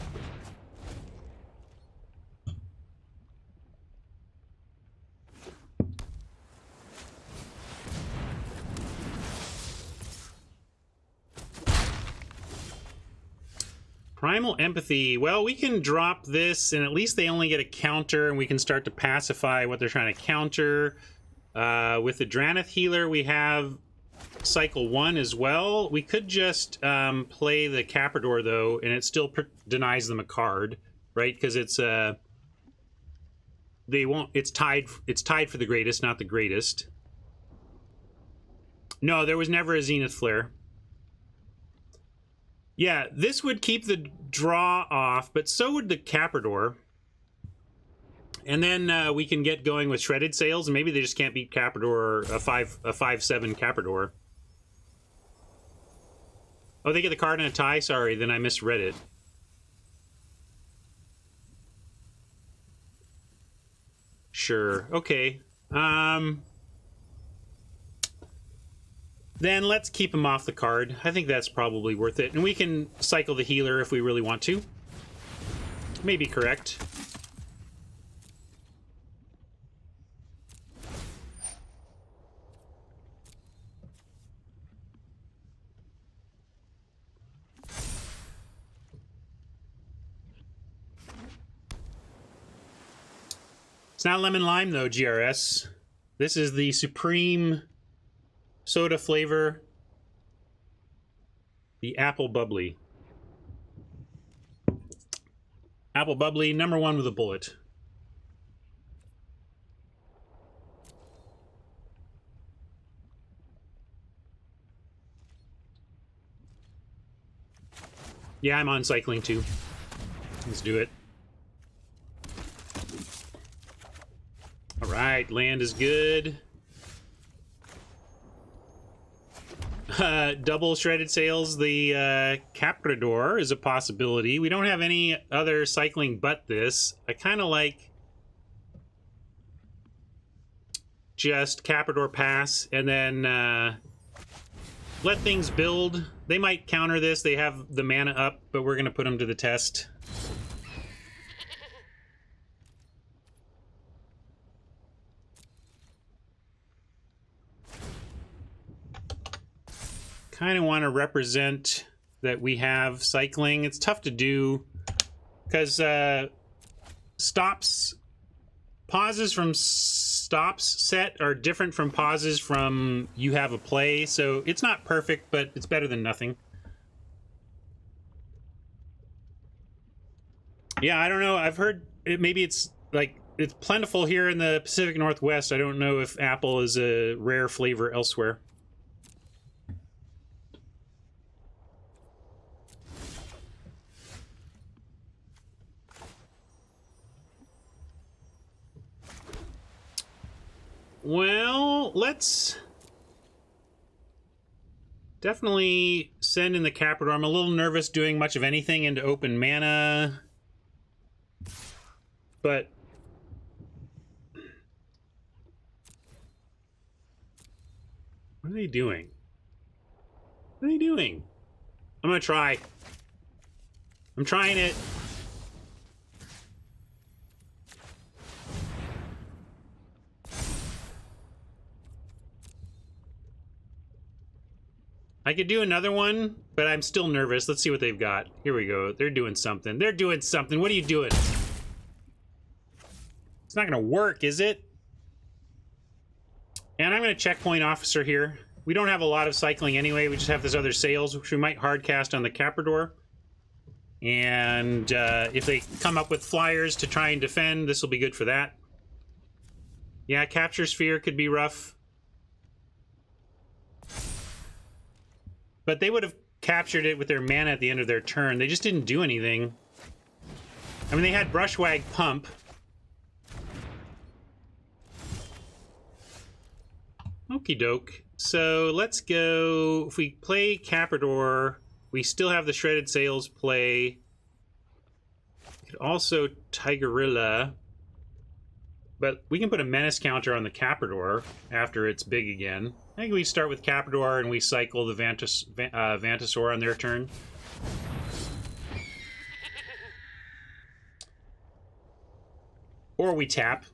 Primal Empathy. Well, we can drop this, and at least they only get a counter, and we can start to pacify what they're trying to counter. With the Draneth Healer, we have cycle 1 as well. We could just play the Caprador, though, and it still denies them a card, right? Because it's they won't. It's tied for the greatest, not the greatest. No, there was never a Zenith Flare. Yeah, this would keep the draw off, but so would the Caprador. And then we can get going with Shredded Sails, and maybe they just can't beat Caprador, a 5/7 Caprador. Oh, they get the card in a tie? Sorry, then I misread it. Sure, okay. Then let's keep him off the card. I think that's probably worth it. And we can cycle the healer if we really want to. Maybe correct. It's not lemon lime though, GRS. This is the supreme soda flavor, the apple bubbly. Apple bubbly, #1 with a bullet. Yeah, I'm on cycling too. Let's do it. All right, land is good. Double Shredded Sails, the Caprador is a possibility. We don't have any other cycling but this. I kind of like just Caprador pass and then let things build. They might counter this. They have the mana up, but we're going to put them to the test. Kind of want to represent that we have cycling. It's tough to do because stops, pauses from stops set are different from pauses from you have a play, so it's not perfect, but it's better than nothing. Yeah, I don't know. I've heard maybe it's like it's plentiful here in the Pacific Northwest. I don't know if apple is a rare flavor elsewhere. Well, let's definitely send in the Caprador. I'm a little nervous doing much of anything into open mana, but what are they doing? What are they doing? I'm gonna try. I'm trying it. I could do another one, but I'm still nervous. Let's see what they've got. Here we go. They're doing something. They're doing something. What are you doing? It's not going to work, is it? And I'm going to checkpoint officer here. We don't have a lot of cycling anyway. We just have this other sails, which we might hardcast on the Caprador. And if they come up with flyers to try and defend, this will be good for that. Yeah, capture sphere could be rough. But they would have captured it with their mana at the end of their turn. They just didn't do anything. I mean, they had Brushwag Pump. Okie doke. So let's go. If we play Caprador, we still have the Shredded Sails play. We could also Tigerilla. But we can put a Menace counter on the Caprador after it's big again. I think we start with Caprador and we cycle the Vantasaur on their turn. Or we tap.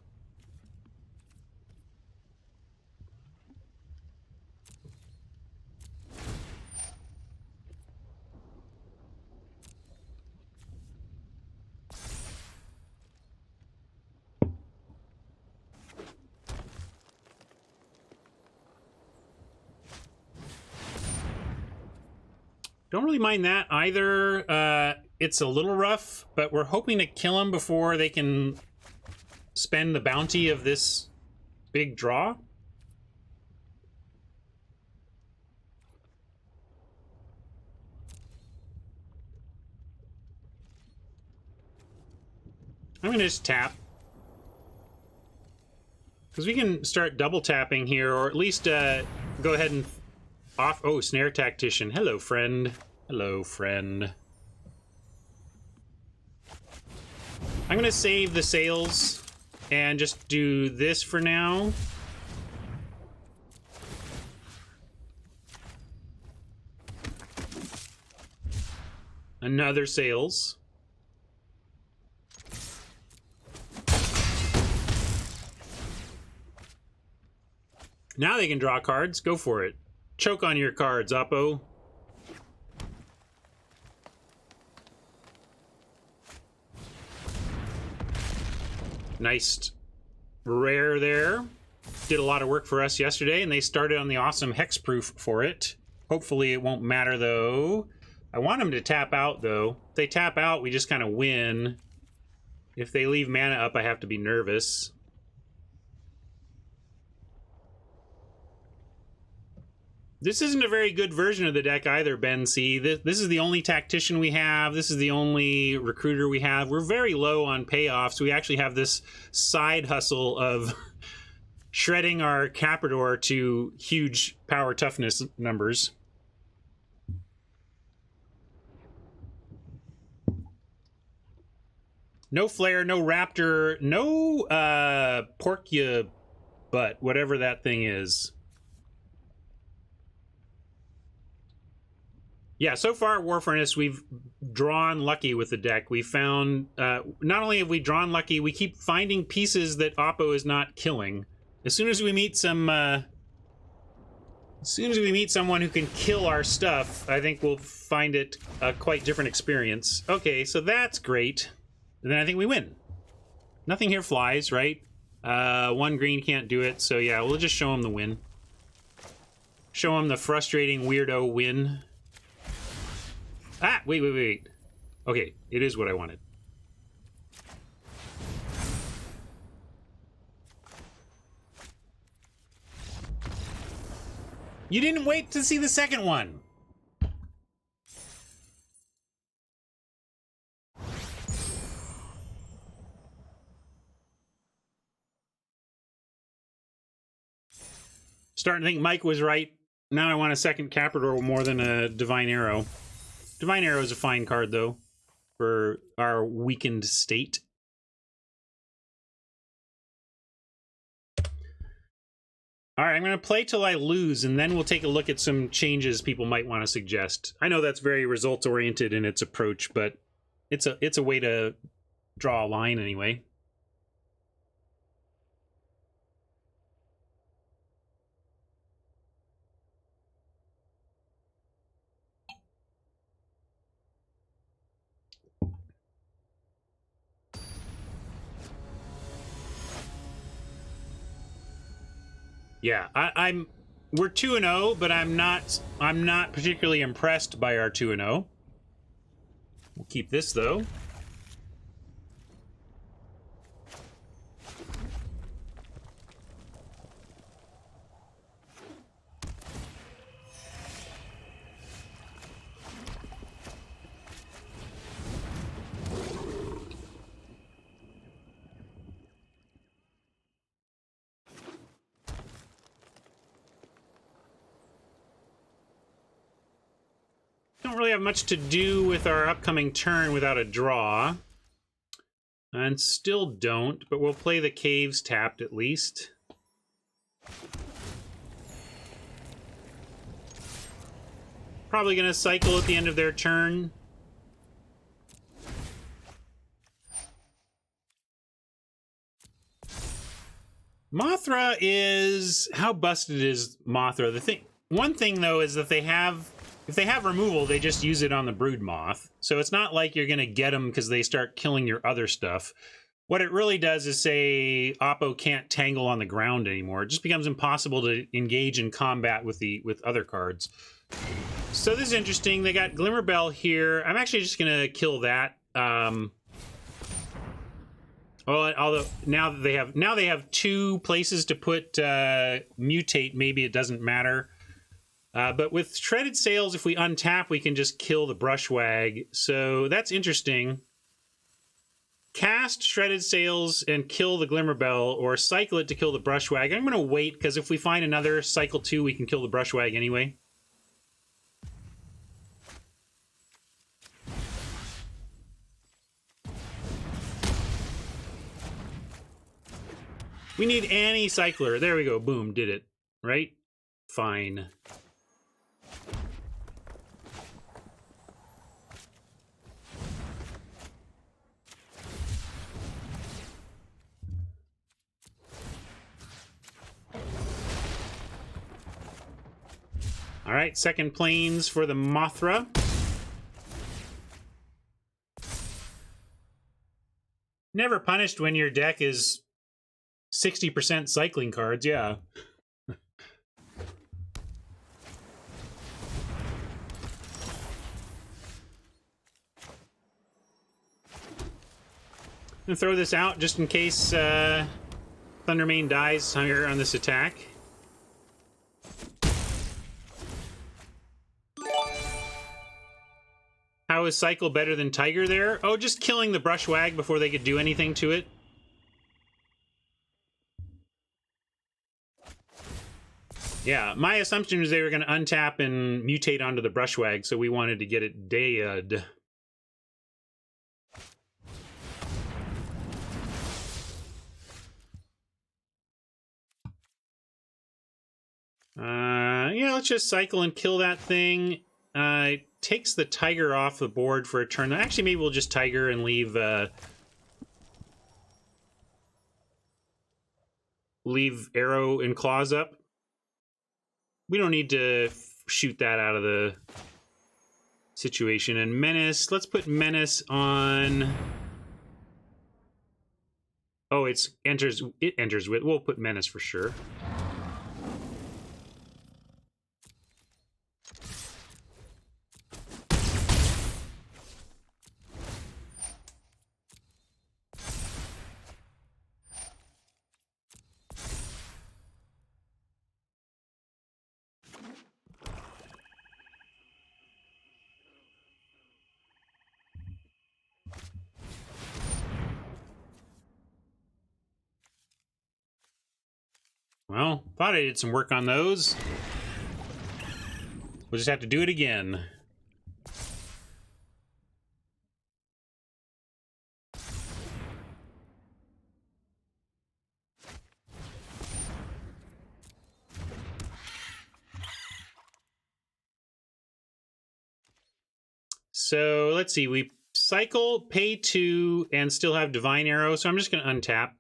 Don't really mind that either. It's a little rough, but we're hoping to kill them before they can spend the bounty of this big draw. I'm going to just tap. Because we can start double tapping here, or at least go ahead and off. Oh, Snare Tactician. Hello, friend. Hello, friend. I'm going to save the sails and just do this for now. Another sails. Now they can draw cards. Go for it. Choke on your cards, Oppo. Nice rare there. Did a lot of work for us yesterday, and they started on the awesome hexproof for it. Hopefully it won't matter, though. I want them to tap out, though. If they tap out, we just kind of win. If they leave mana up, I have to be nervous. This isn't a very good version of the deck either, Ben C. This is the only tactician we have. This is the only recruiter we have. We're very low on payoffs. We actually have this side hustle of shredding our Caprador to huge power toughness numbers. No Flare, no Raptor, no Porcua butt, whatever that thing is. Yeah, so far at War Furnace, we've drawn lucky with the deck. We found, not only have we drawn lucky, we keep finding pieces that Oppo is not killing. As soon as we meet someone who can kill our stuff, I think we'll find it a quite different experience. Okay, so that's great. And then I think we win. Nothing here flies, right? One green can't do it, so yeah, we'll just show him the win. Show him the frustrating weirdo win. Ah, wait. Okay, it is what I wanted. You didn't wait to see the second one. Starting to think Mike was right. Now I want a second Caprador more than a Divine Arrow. Divine Arrow is a fine card, though, for our weakened state. All right, I'm going to play till I lose, and then we'll take a look at some changes people might want to suggest. I know that's very results-oriented in its approach, but it's a way to draw a line anyway. Yeah, we're 2-0, but I'm not particularly impressed by our 2-0. We'll keep this though. Don't really have much to do with our upcoming turn without a draw. And still don't, but we'll play the caves tapped at least. Probably gonna cycle at the end of their turn. Mothra is... How busted is Mothra? One thing though is that if they have removal, they just use it on the brood moth. So it's not like you're going to get them because they start killing your other stuff. What it really does is say Oppo can't tangle on the ground anymore. It just becomes impossible to engage in combat with other cards. So this is interesting. They got Glimmerbell here. I'm actually just going to kill that. Well, although now they have 2 places to put mutate, maybe it doesn't matter. But with Shredded Sails, if we untap, we can just kill the Brushwag. So that's interesting. Cast Shredded Sails and kill the Glimmerbell, or cycle it to kill the Brushwag. I'm going to wait, because if we find another cycle 2, we can kill the Brushwag anyway. We need any cycler. There we go. Boom. Did it. Right? Fine. All right, second planes for the Mothra. Never punished when your deck is 60% cycling cards, yeah. I'm gonna throw this out just in case Thundermane dies here on this attack. How is Cycle better than Tiger there? Oh, just killing the Brushwag before they could do anything to it. Yeah, my assumption was they were going to untap and mutate onto the Brushwag, so we wanted to get it dead. Yeah, let's just cycle and kill that thing. It takes the Tiger off the board for a turn. Actually, maybe we'll just Tiger and leave Arrow and Claws up. We don't need to shoot that out of the situation. And Menace, let's put Menace on Oh, it enters with... We'll put menace for sure. Well, thought I did some work on those. We'll just have to do it again. So, let's see. We cycle, pay 2, and still have Divine Arrow, so I'm just going to untap.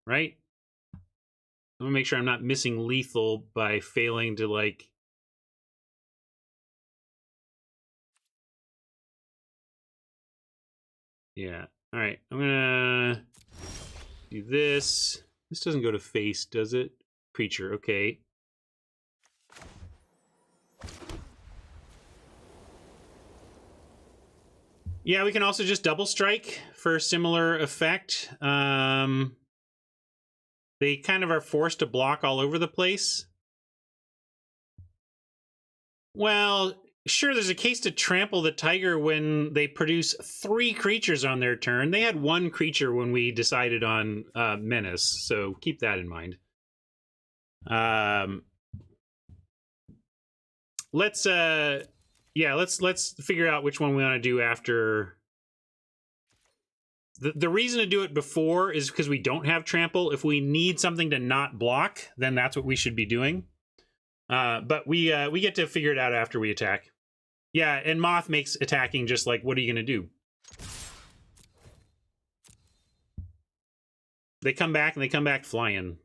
Right? I'm gonna make sure I'm not missing lethal by failing to, like... Yeah. Alright, I'm gonna do this. This doesn't go to face, does it? Creature, okay. Yeah, we can also just double strike for similar effect. They kind of are forced to block all over the place. Well, sure, there's a case to trample the tiger when they produce 3 creatures on their turn. They had 1 creature when we decided on menace, so keep that in mind. Let's figure out which one we want to do after. The reason to do it before is because we don't have trample. If we need something to not block, then that's what we should be doing. But we get to figure it out after we attack. Yeah, and Moth makes attacking just like, what are you going to do? They come back, and they come back flying.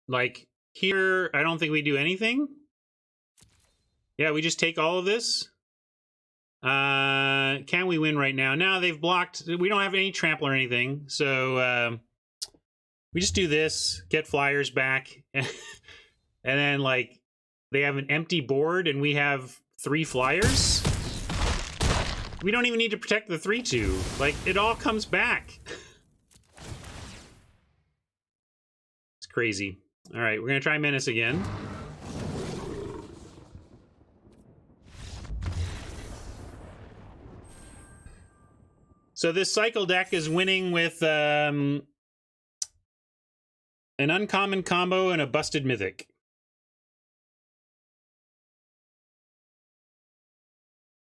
Like, here, I don't think we do anything. Yeah, we just take all of this. Can we win right now? No, they've blocked. We don't have any trample or anything. So, we just do this, get flyers back. And then, like, they have an empty board and we have 3 flyers. We don't even need to protect the 3/2. Like, it all comes back. It's crazy. All right, we're going to try Menace again. So this cycle deck is winning with an uncommon combo and a busted mythic.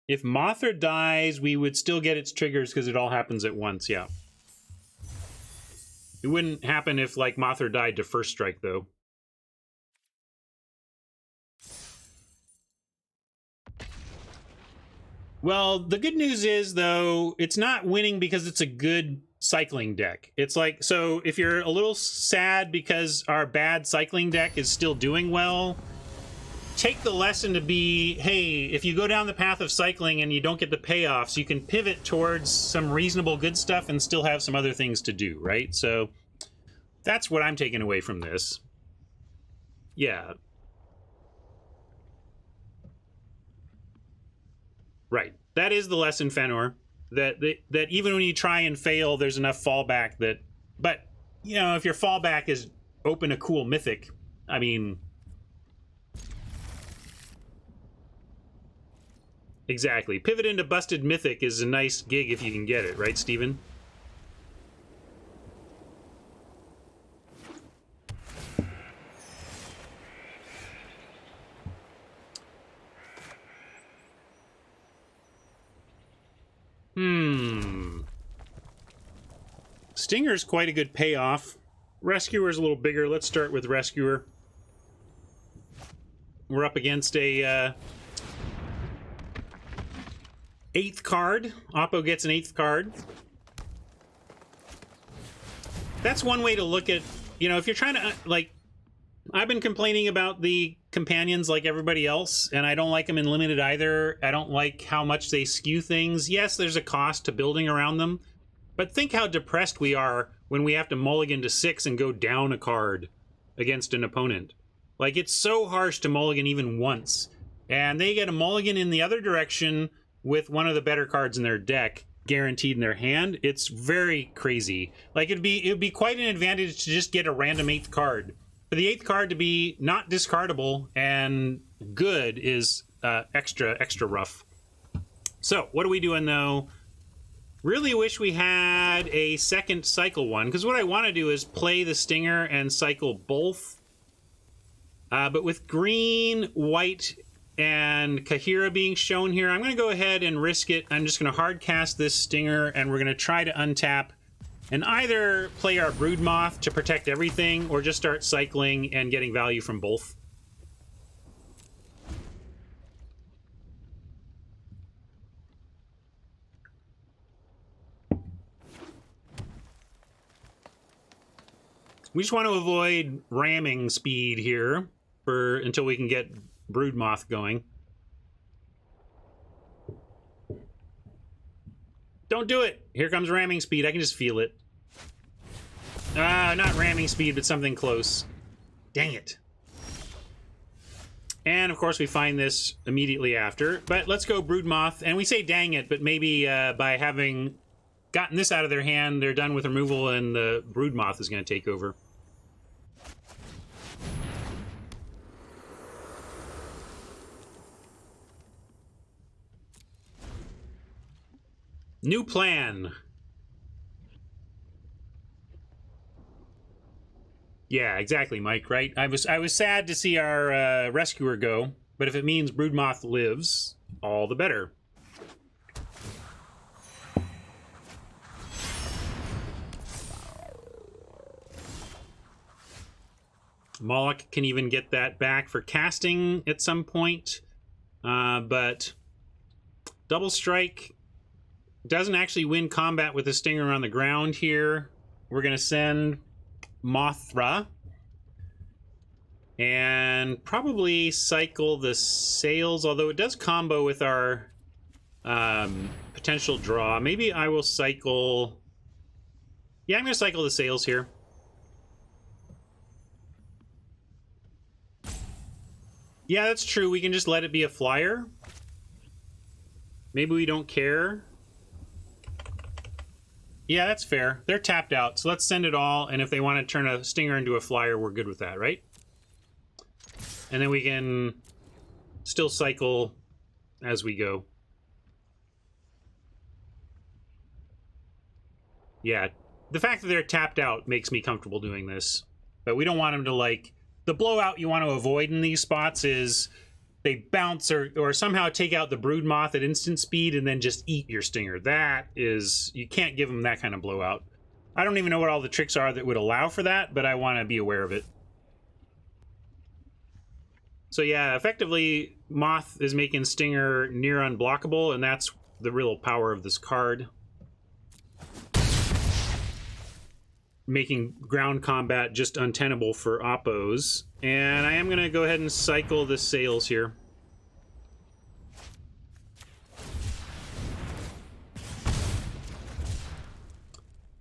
If Mothra dies, we would still get its triggers because it all happens at once, yeah. It wouldn't happen if, like, Mothra died to first strike, though. Well, the good news is, though, it's not winning because it's a good cycling deck. It's like, so if you're a little sad because our bad cycling deck is still doing well, take the lesson to be, hey, if you go down the path of cycling and you don't get the payoffs, you can pivot towards some reasonable good stuff and still have some other things to do, right? So that's what I'm taking away from this. Yeah. Right. That is the lesson, Fenor. That even when you try and fail, there's enough fallback that... But, you know, if your fallback is open a cool mythic, I mean... Exactly. Pivot into busted mythic is a nice gig if you can get it, right, Steven? Stinger's quite a good payoff. Rescuer's a little bigger. Let's start with Rescuer. We're up against a... 8th card. Oppo gets an 8th card. That's one way to look at, you know, if you're trying to, like, I've been complaining about the companions like everybody else, and I don't like them in limited either. I don't like how much they skew things. Yes, there's a cost to building around them, but think how depressed we are when we have to mulligan to 6 and go down a card against an opponent. Like, it's so harsh to mulligan even once. And they get a mulligan in the other direction with one of the better cards in their deck guaranteed in their hand. It's very crazy. Like, it'd be quite an advantage to just get a random 8th card. For the 8th card to be not discardable and good is extra rough. So, what are we doing though? Really wish we had a second cycle one, because what I want to do is play the Stinger and cycle both. But with green, white, and Kahira being shown here, I'm going to go ahead and risk it. I'm just going to hard cast this Stinger, and we're going to try to untap and either play our Broodmoth to protect everything, or just start cycling and getting value from both. We just want to avoid ramming speed here until we can get Broodmoth going. Don't do it! Here comes ramming speed. I can just feel it. Not ramming speed, but something close. Dang it. And, of course, we find this immediately after. But let's go Broodmoth. And we say dang it, but maybe by having gotten this out of their hand, they're done with removal, and the Broodmoth is going to take over. New plan. Yeah, exactly, Mike, right? I was sad to see our rescuer go, but if it means Broodmoth lives, all the better. Moloch can even get that back for casting at some point, but Double Strike doesn't actually win combat with the Stinger on the ground here. We're going to send Mothra and probably cycle the Sails, although it does combo with our potential draw. Maybe I will cycle... Yeah, I'm going to cycle the Sails here. Yeah, that's true. We can just let it be a flyer. Maybe we don't care. Yeah, that's fair. They're tapped out, so let's send it all, and if they want to turn a Stinger into a flyer, we're good with that, right? And then we can still cycle as we go. Yeah, the fact that they're tapped out makes me comfortable doing this, but we don't want them to, like... The blowout you want to avoid in these spots is they bounce or somehow take out the Broodmoth at instant speed and then just eat your Stinger. That is... You can't give them that kind of blowout. I don't even know what all the tricks are that would allow for that, but I want to be aware of it. So yeah, effectively, Moth is making Stinger near unblockable, and that's the real power of this card. Making ground combat just untenable for Oppos. And I am going to go ahead and cycle the Sails here.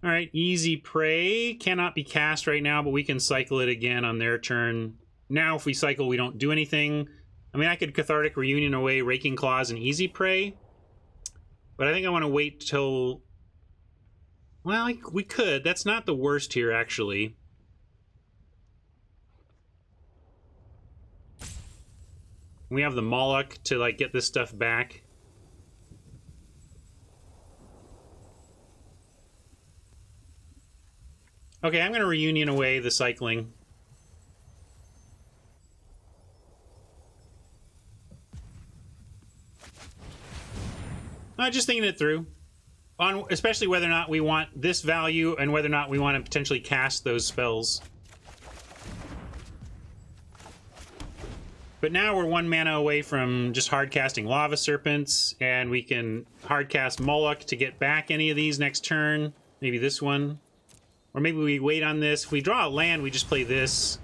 Alright, Easy Prey. Cannot be cast right now, but we can cycle it again on their turn. Now if we cycle, we don't do anything. I mean, I could Cathartic Reunion away Raking Claws and Easy Prey. But I think I want to wait till... Well, we could. That's not the worst here, actually. We have the Moloch to, like, get this stuff back. Okay, I'm going to Reunion away the cycling. Just thinking it through. On especially whether or not we want this value and whether or not we want to potentially cast those spells. But now we're 1 mana away from just hard casting Lava Serpents, and we can hard cast Moloch to get back any of these next turn. Maybe this one. Or maybe we wait on this. If we draw a land, we just play this.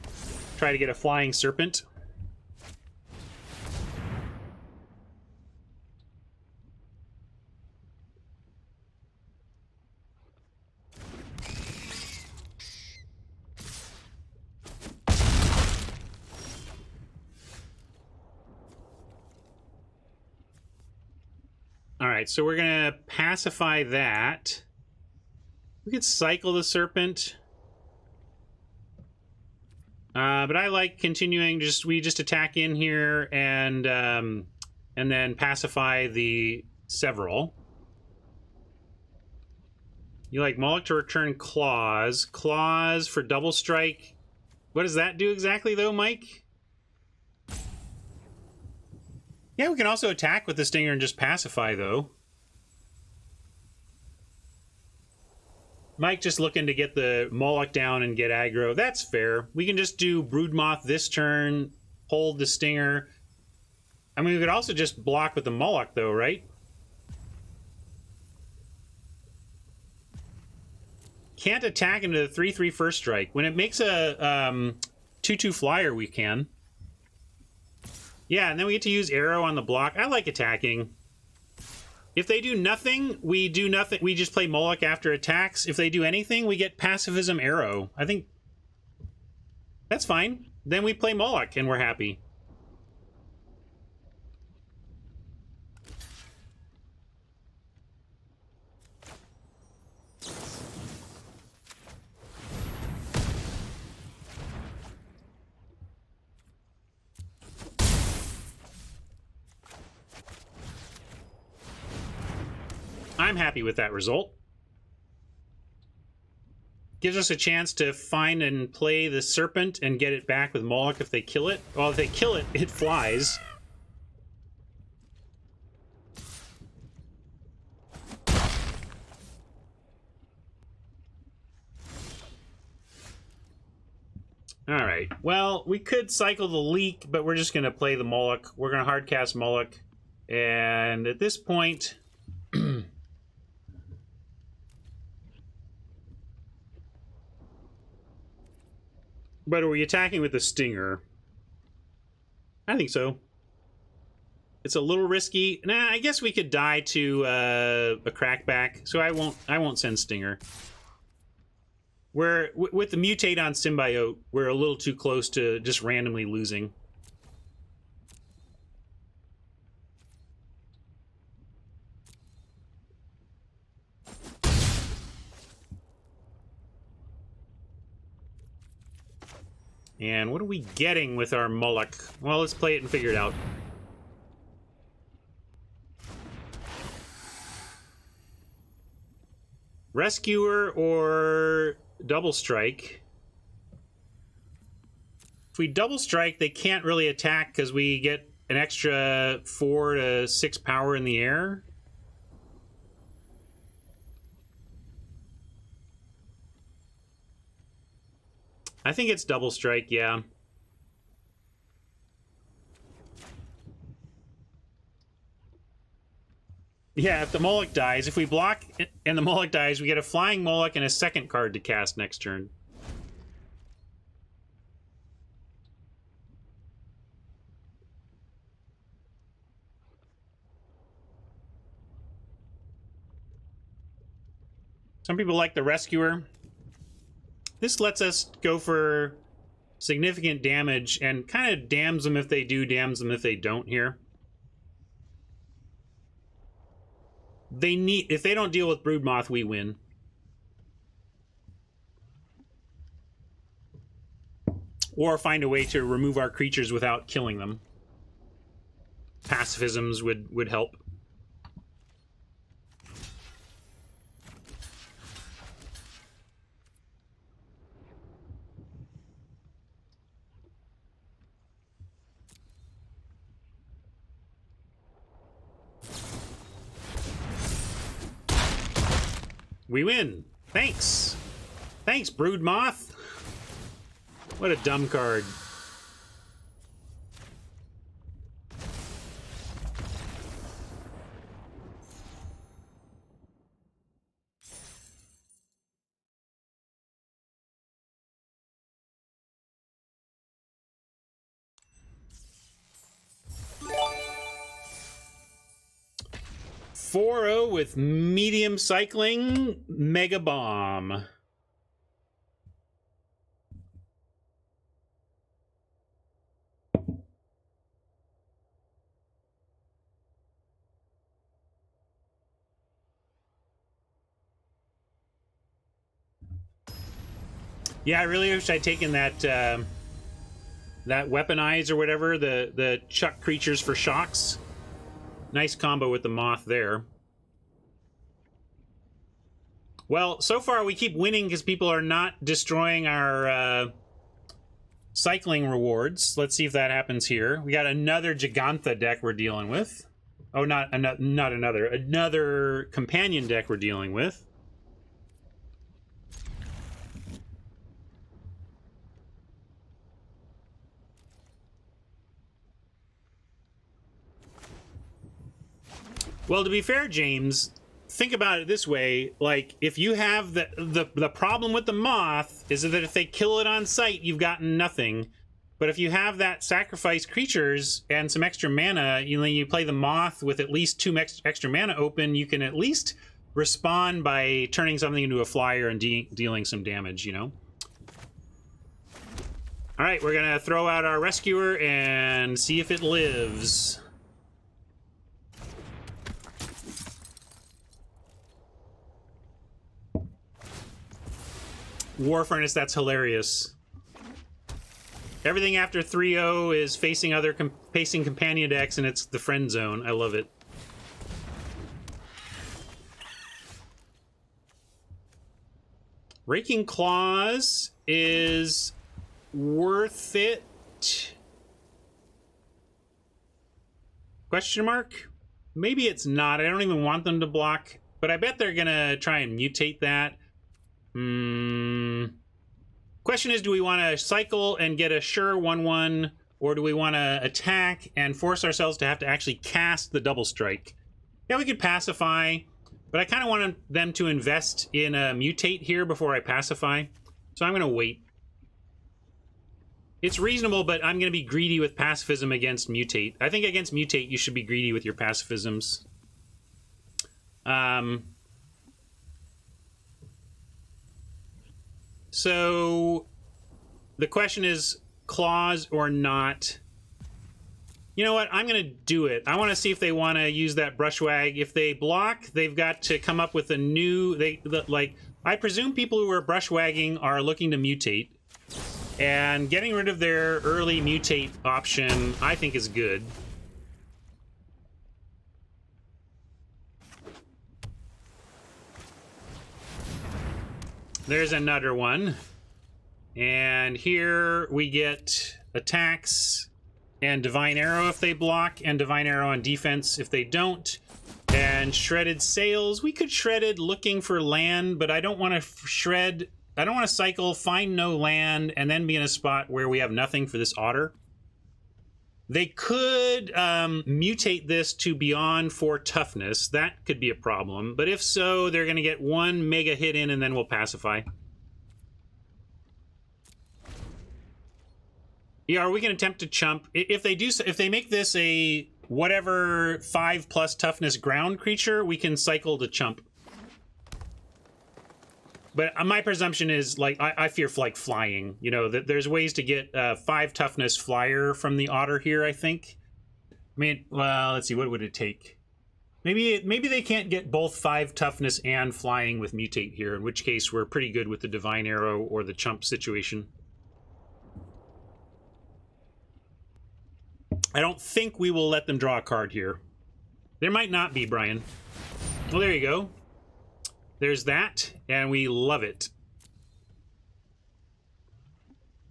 Try to get a Flying Serpent. All right, so we're going to pacify that. We could cycle the Serpent. But I like continuing, we just attack in here and then pacify the Several. You like Moloch to return Claws. Claws for double strike. What does that do exactly, though, Mike? Yeah, we can also attack with the Stinger and just pacify, though. Mike just looking to get the Moloch down and get aggro. That's fair. We can just do Broodmoth this turn, hold the Stinger. I mean, we could also just block with the Moloch, though, right? Can't attack into the 3/3 first strike. When it makes a 2/2 flyer, we can. Yeah, and then we get to use Arrow on the block. I like attacking. If they do nothing, we do nothing. We just play Moloch after attacks. If they do anything, we get Pacifism Arrow. I think that's fine. Then we play Moloch and we're happy. I'm happy with that result. Gives us a chance to find and play the Serpent and get it back with Moloch if they kill it. Well, if they kill it, it flies. Alright, well, we could cycle the Leak, but we're just going to play the Moloch. We're going to hardcast Moloch. And at this point... But are we attacking with the Stinger? I think so. It's a little risky. Nah, I guess we could die to a Crackback, so I won't send Stinger. With the Mutate on Symbiote, we're a little too close to just randomly losing. And what are we getting with our Moloch? Well, let's play it and figure it out. Rescuer or double strike? If we double strike, they can't really attack because we get an extra 4 to 6 power in the air. I think it's double strike, yeah. Yeah, if the Moloch dies, if we block and the Moloch dies, we get a flying Moloch and a second card to cast next turn. Some people like the Rescuer. This lets us go for significant damage and kind of damns them if they do, damns them if they don't here. If they don't deal with Broodmoth, we win. Or find a way to remove our creatures without killing them. Pacifisms would help. We win. Thanks. Thanks, Broodmoth. What a dumb card. 4-0 with medium cycling Mega Bomb. Yeah, I really wish I'd taken that that weaponize or whatever, the chuck creatures for shocks. Nice combo with the moth there. Well, so far we keep winning because people are not destroying our cycling rewards. Let's see if that happens here. We got another Gigantha deck we're dealing with. Oh, not another. Another companion deck we're dealing with. Well, to be fair, James, think about it this way. Like, if you have the problem with the moth is that if they kill it on sight, you've gotten nothing. But if you have that sacrifice creatures and some extra mana, you play the moth with at least 2 extra mana open, you can at least respond by turning something into a flyer and dealing some damage, you know? All right, we're going to throw out our rescuer and see if it lives. War Furnace, that's hilarious. Everything after 3-0 is facing companion decks, and it's the friend zone. I love it. Raking Claws is worth it. Question mark? Maybe it's not. I don't even want them to block, but I bet they're gonna try and mutate that. Question is, do we want to cycle and get a sure 1/1, or do we want to attack and force ourselves to have to actually cast the double strike? Yeah, we could pacify, but I kind of want them to invest in a mutate here before I pacify, so I'm going to wait. It's reasonable, but I'm going to be greedy with pacifism against mutate. I think against mutate, you should be greedy with your pacifisms. So the question is claws or not. You know what? I'm going to do it. I want to see if they want to use that brushwag. If they block, they've got to come up with a new... I presume people who are brushwagging are looking to mutate. And getting rid of their early mutate option, I think, is good. There's another one. And here we get attacks and Divine Arrow if they block, and Divine Arrow on defense if they don't. And Shredded Sails. We could Shredded looking for land, but I don't want to shred... I don't want to cycle, find no land, and then be in a spot where we have nothing for this otter. They could mutate this to beyond 4 toughness. That could be a problem. But if so, they're going to get 1 mega hit in, and then we'll pacify. Yeah, are we going to attempt to chump? If they make this a whatever 5+ toughness ground creature, we can cycle to chump. But my presumption is, like, I fear like flying. You know, that there's ways to get 5 toughness flyer from the otter here, I think. I mean, well, let's see, what would it take? Maybe they can't get both 5 toughness and flying with mutate here, in which case we're pretty good with the Divine Arrow or the chump situation. I don't think we will let them draw a card here. There might not be, Brian. Well, there you go. There's that, and we love it.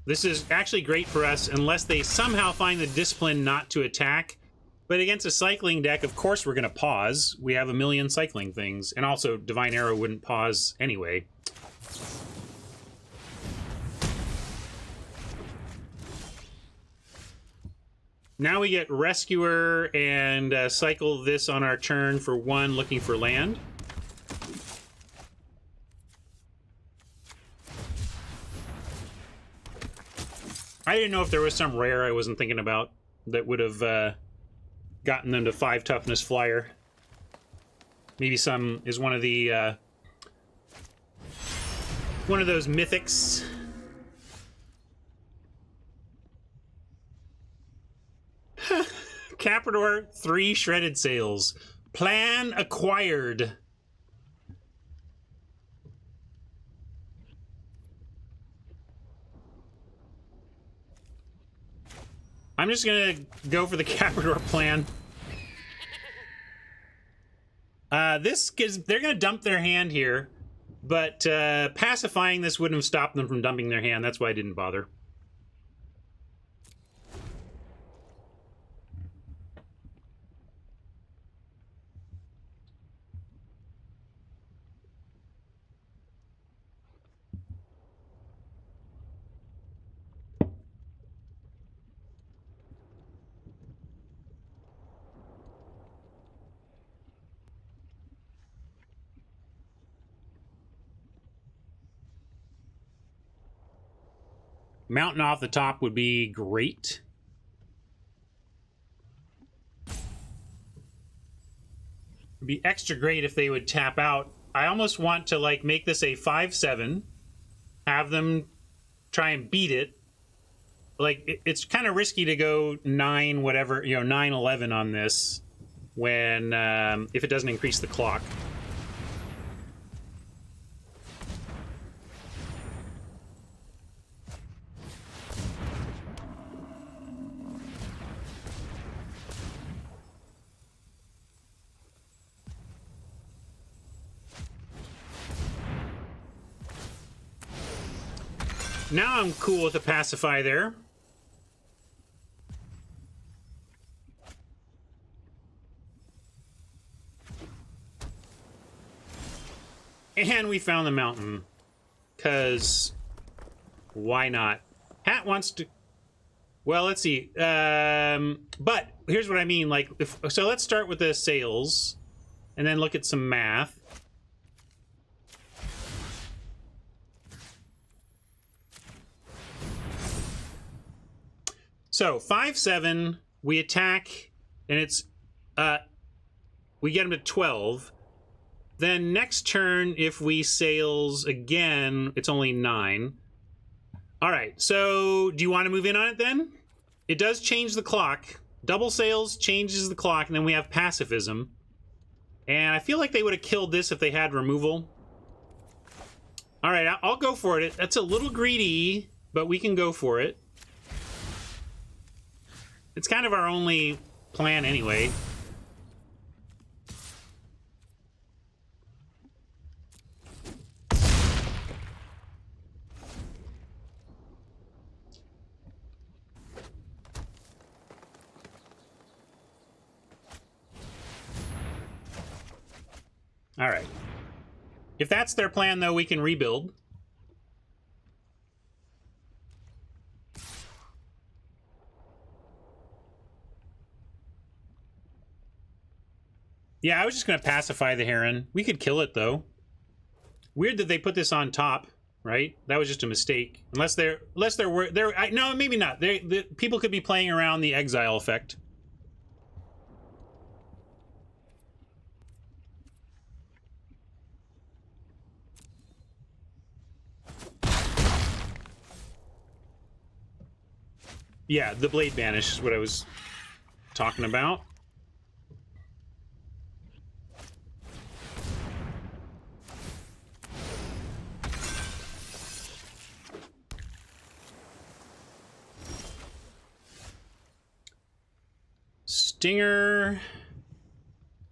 This is actually great for us unless they somehow find the discipline not to attack. But against a cycling deck, of course we're going to pause. We have a million cycling things. And also, Divine Arrow wouldn't pause anyway. Now we get Rescuer and cycle this on our turn for 1, looking for land. I didn't know if there was some rare I wasn't thinking about that would have gotten them to 5 toughness flyer. Maybe some is one of the one of those mythics. Caprador 3 shredded sails. Plan acquired. I'm just gonna go for the Caprador plan. This gives, they're gonna dump their hand here, but pacifying this wouldn't have stopped them from dumping their hand. That's why I didn't bother. Mountain off the top would be great. It'd be extra great if they would tap out. I almost want to like make this a 5-7, have them try and beat it. Like it's kind of risky to go 9 whatever, you know, 9-11 on this when if it doesn't increase the clock. Now I'm cool with a pacify there. And we found the mountain. Because why not? Hat wants to... Well, let's see. But here's what I mean. Like, so let's start with the sails. And then look at some math. So 5-7, we attack, and it's we get them to 12. Then next turn, if we sails again, it's only 9. All right. So do you want to move in on it then? It does change the clock. Double sails changes the clock, and then we have pacifism. And I feel like they would have killed this if they had removal. All right, I'll go for it. That's a little greedy, but we can go for it. It's kind of our only plan anyway. All right. If that's their plan, though, we can rebuild. Yeah, I was just going to pacify the Heron. We could kill it, though. Weird that they put this on top, right? That was just a mistake. Unless they're no, maybe not. People could be playing around the exile effect. Yeah, the blade banish is what I was talking about. Stinger,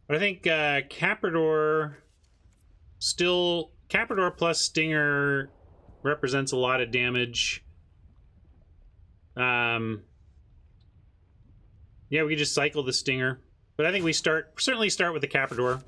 but I think Caprador still, Caprador plus Stinger represents a lot of damage. Yeah, we could just cycle the Stinger, but I think we certainly start with the Caprador.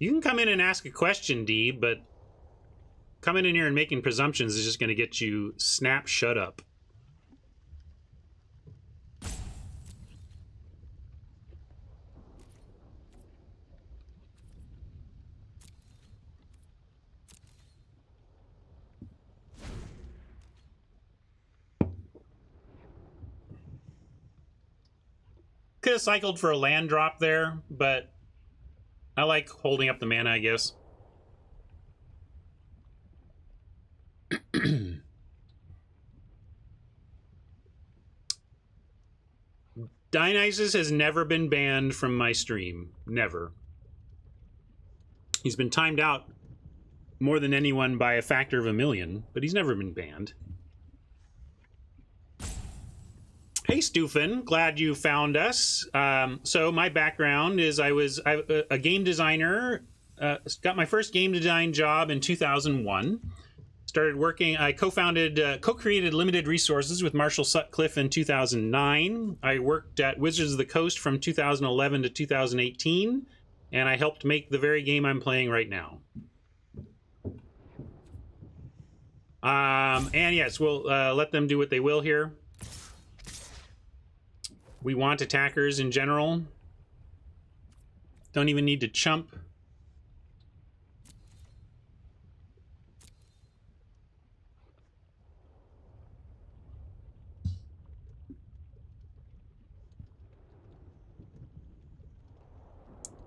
You can come in and ask a question, D, but coming in here and making presumptions is just going to get you snap shut up. could have cycled for a land drop there, but I like holding up the mana, I guess. Dionysus has never been banned from my stream. Never. He's been timed out more than anyone by a factor of 1,000,000, but he's never been banned. Hey, Stufan, glad you found us. So my background is I was a game designer, got my first game design job in 2001. Started working, I co-created Limited Resources with Marshall Sutcliffe in 2009. I worked at Wizards of the Coast from 2011 to 2018, and I helped make the very game I'm playing right now. And yes, we'll let them do what they will here. We want attackers in general. Don't even need to chump.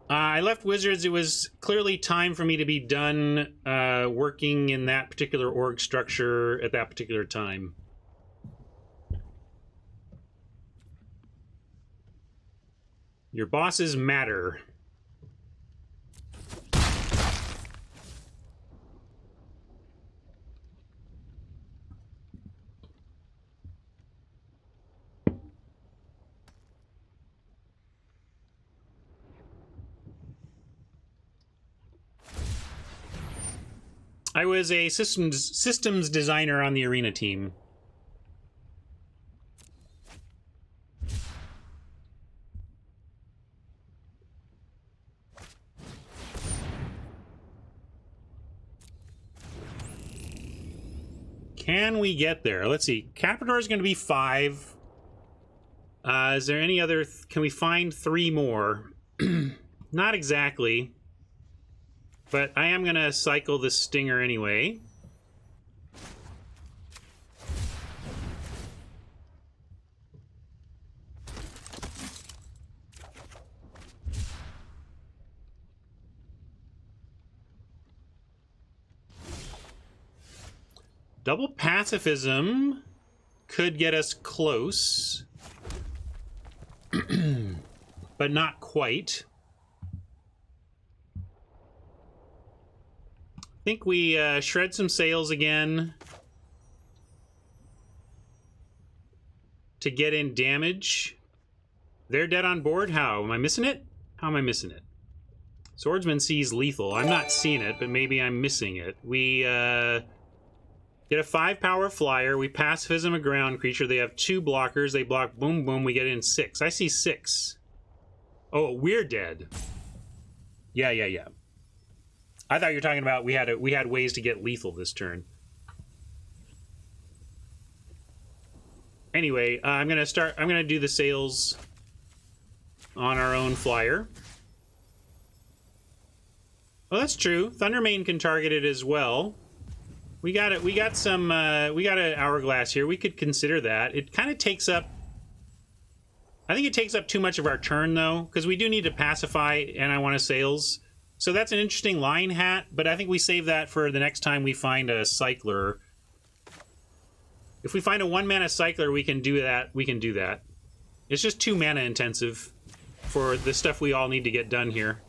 I left Wizards. It was clearly time for me to be done working in that particular org structure at that particular time. Your bosses matter. I was a systems designer on the Arena team. Can we get there? Let's see. Capritor is going to be 5. Is there any other... Can we find 3 more? Not exactly. But I am going to cycle the Stinger anyway. Double pacifism could get us close. But not quite. I think we shred some sails again to get in damage. They're dead on board? How? Am I missing it? How am I missing it? Swordsman sees lethal. I'm not seeing it, but maybe I'm missing it. We get a 5 power flyer. We pacifism a ground creature. They have 2 blockers. They block boom, boom. We get in 6. I see 6. Oh, we're dead. Yeah. I thought you were talking about we had ways to get lethal this turn. Anyway, I'm gonna do the sails on our own flyer. Well, that's true. Thundermane can target it as well. We got it. We got an hourglass here. We could consider that. It kind of takes up. I think it takes up too much of our turn though, because we do need to pacify, and I want to sails. So that's an interesting line hat, but I think we save that for the next time we find a cycler. If we find a 1-mana cycler, we can do that. It's just 2 mana intensive for the stuff we all need to get done here.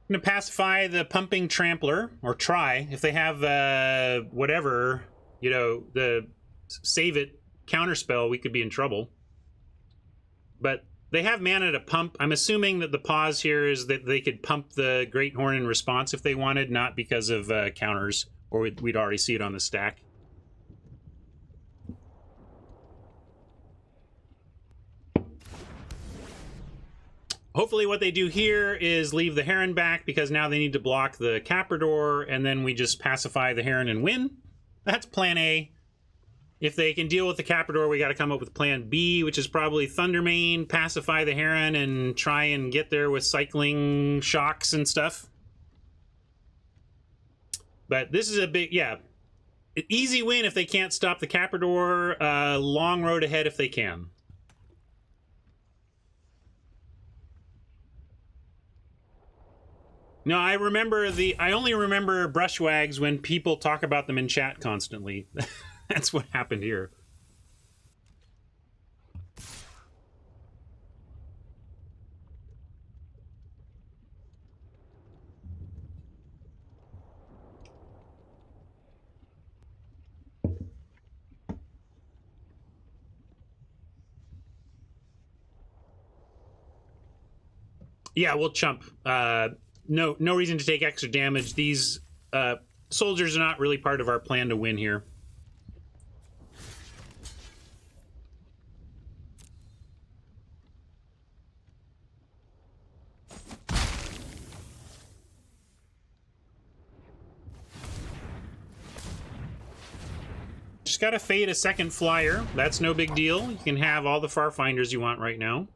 I'm gonna pacify the Pumping Trampler, or try. If they have whatever, you know, the save it counterspell, we could be in trouble. But they have mana to pump. I'm assuming that the pause here is that they could pump the Great Horn in response if they wanted, not because of counters, or we'd already see it on the stack. hopefully what they do here is leave the Heron back, because now they need to block the Caprador, and then we just pacify the Heron and win. That's plan A. If they can deal with the Caprador, we got to come up with plan B, which is probably Thundermane, pacify the Heron, and try and get there with cycling shocks and stuff. But this is a big, yeah, easy win if they can't stop the Caprador. Long road ahead if they can. No, I only remember Brushwags when people talk about them in chat constantly. That's what happened here. Yeah, we'll chump. No reason to take extra damage. These soldiers are not really part of our plan to win here. Just gotta fade a second flyer. That's no big deal. You can have all the Farfinders you want right now.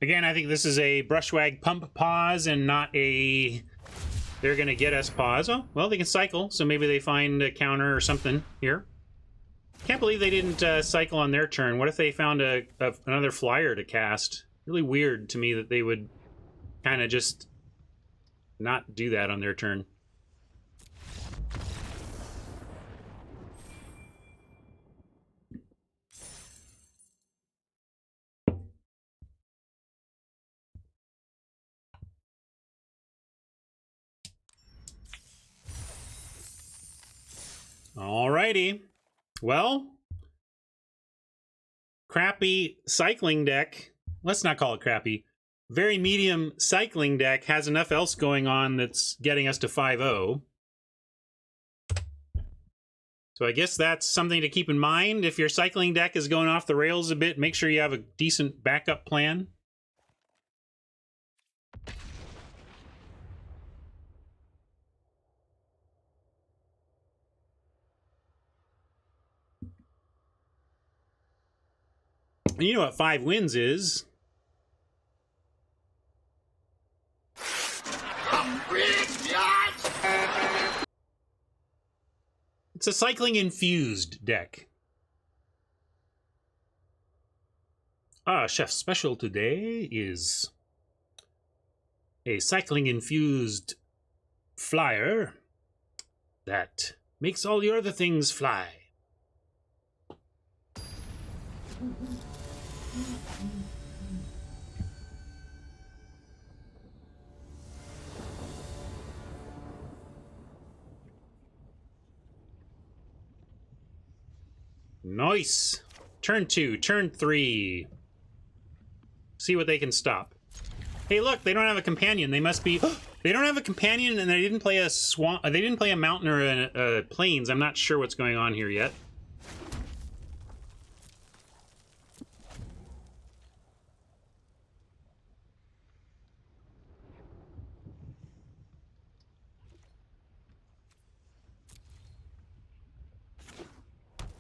Again, I think this is a Brushwag pump pause and not a they're going to get us pause. Oh, well, they can cycle, so maybe they find a counter or something here. Can't believe they didn't cycle on their turn. What if they found another flyer to cast? Really weird to me that they would kind of just not do that on their turn. Alrighty. Well, crappy cycling deck. Let's not call it crappy. Very medium cycling deck has enough else going on that's getting us to 5-0. So I guess that's something to keep in mind. If your cycling deck is going off the rails a bit, make sure you have a decent backup plan. And you know what 5 wins is? It's a cycling infused deck. Chef's special today is a cycling infused flyer that makes all your other things fly. Nice. Turn 2, turn 3. See what they can stop. Hey, look, they don't have a companion. They must be. They don't have a companion, and they didn't play a swamp. They didn't play a mountain or a plains. I'm not sure what's going on here yet.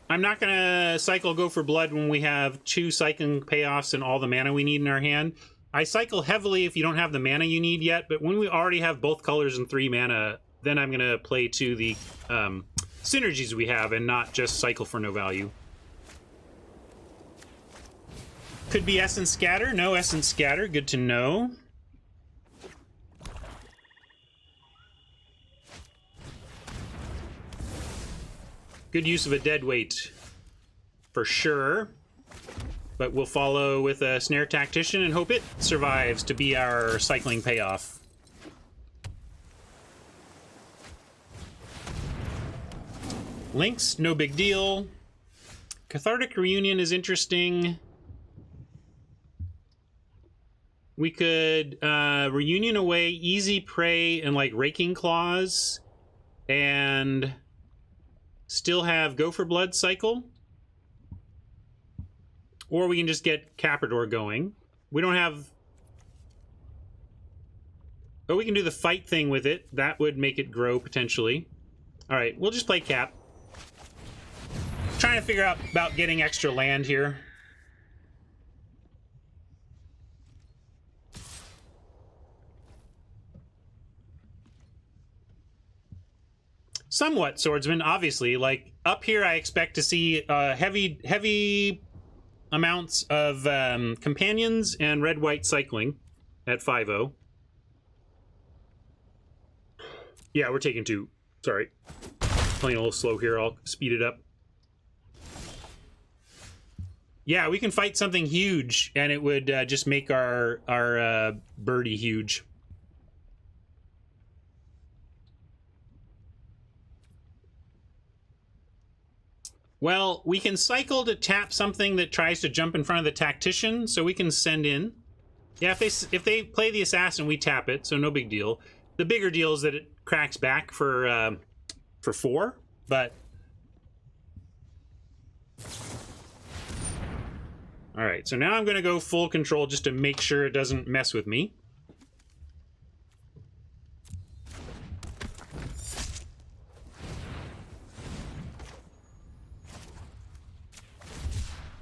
I'm not going to cycle Go for Blood when we have 2 cycling payoffs and all the mana we need in our hand. I cycle heavily if you don't have the mana you need yet, but when we already have both colors and 3 mana, then I'm going to play to the synergies we have and not just cycle for no value. Could be Essence Scatter. No Essence Scatter. Good to know. Good use of a dead weight, for sure. but we'll follow with a Snare Tactician and hope it survives to be our cycling payoff. Lynx, no big deal. Cathartic Reunion is interesting. We could Reunion away Easy Prey and like Raking Claws and still have Go for Blood cycle. Or we can just get Caprador going. We don't have... Oh, we can do the fight thing with it. That would make it grow, potentially. Alright, we'll just play Cap. Trying to figure out about getting extra land here. Somewhat Swordsman, obviously. Like, up here I expect to see heavy amounts of companions and red-white cycling at 5-0. Yeah, we're taking 2. Sorry. Playing a little slow here. I'll speed it up. Yeah, we can fight something huge, and it would just make our birdie huge. Well, we can cycle to tap something that tries to jump in front of the tactician, so we can send in. Yeah, if they play the assassin, we tap it, so no big deal. The bigger deal is that it cracks back for 4, but... Alright, so now I'm going to go full control just to make sure it doesn't mess with me.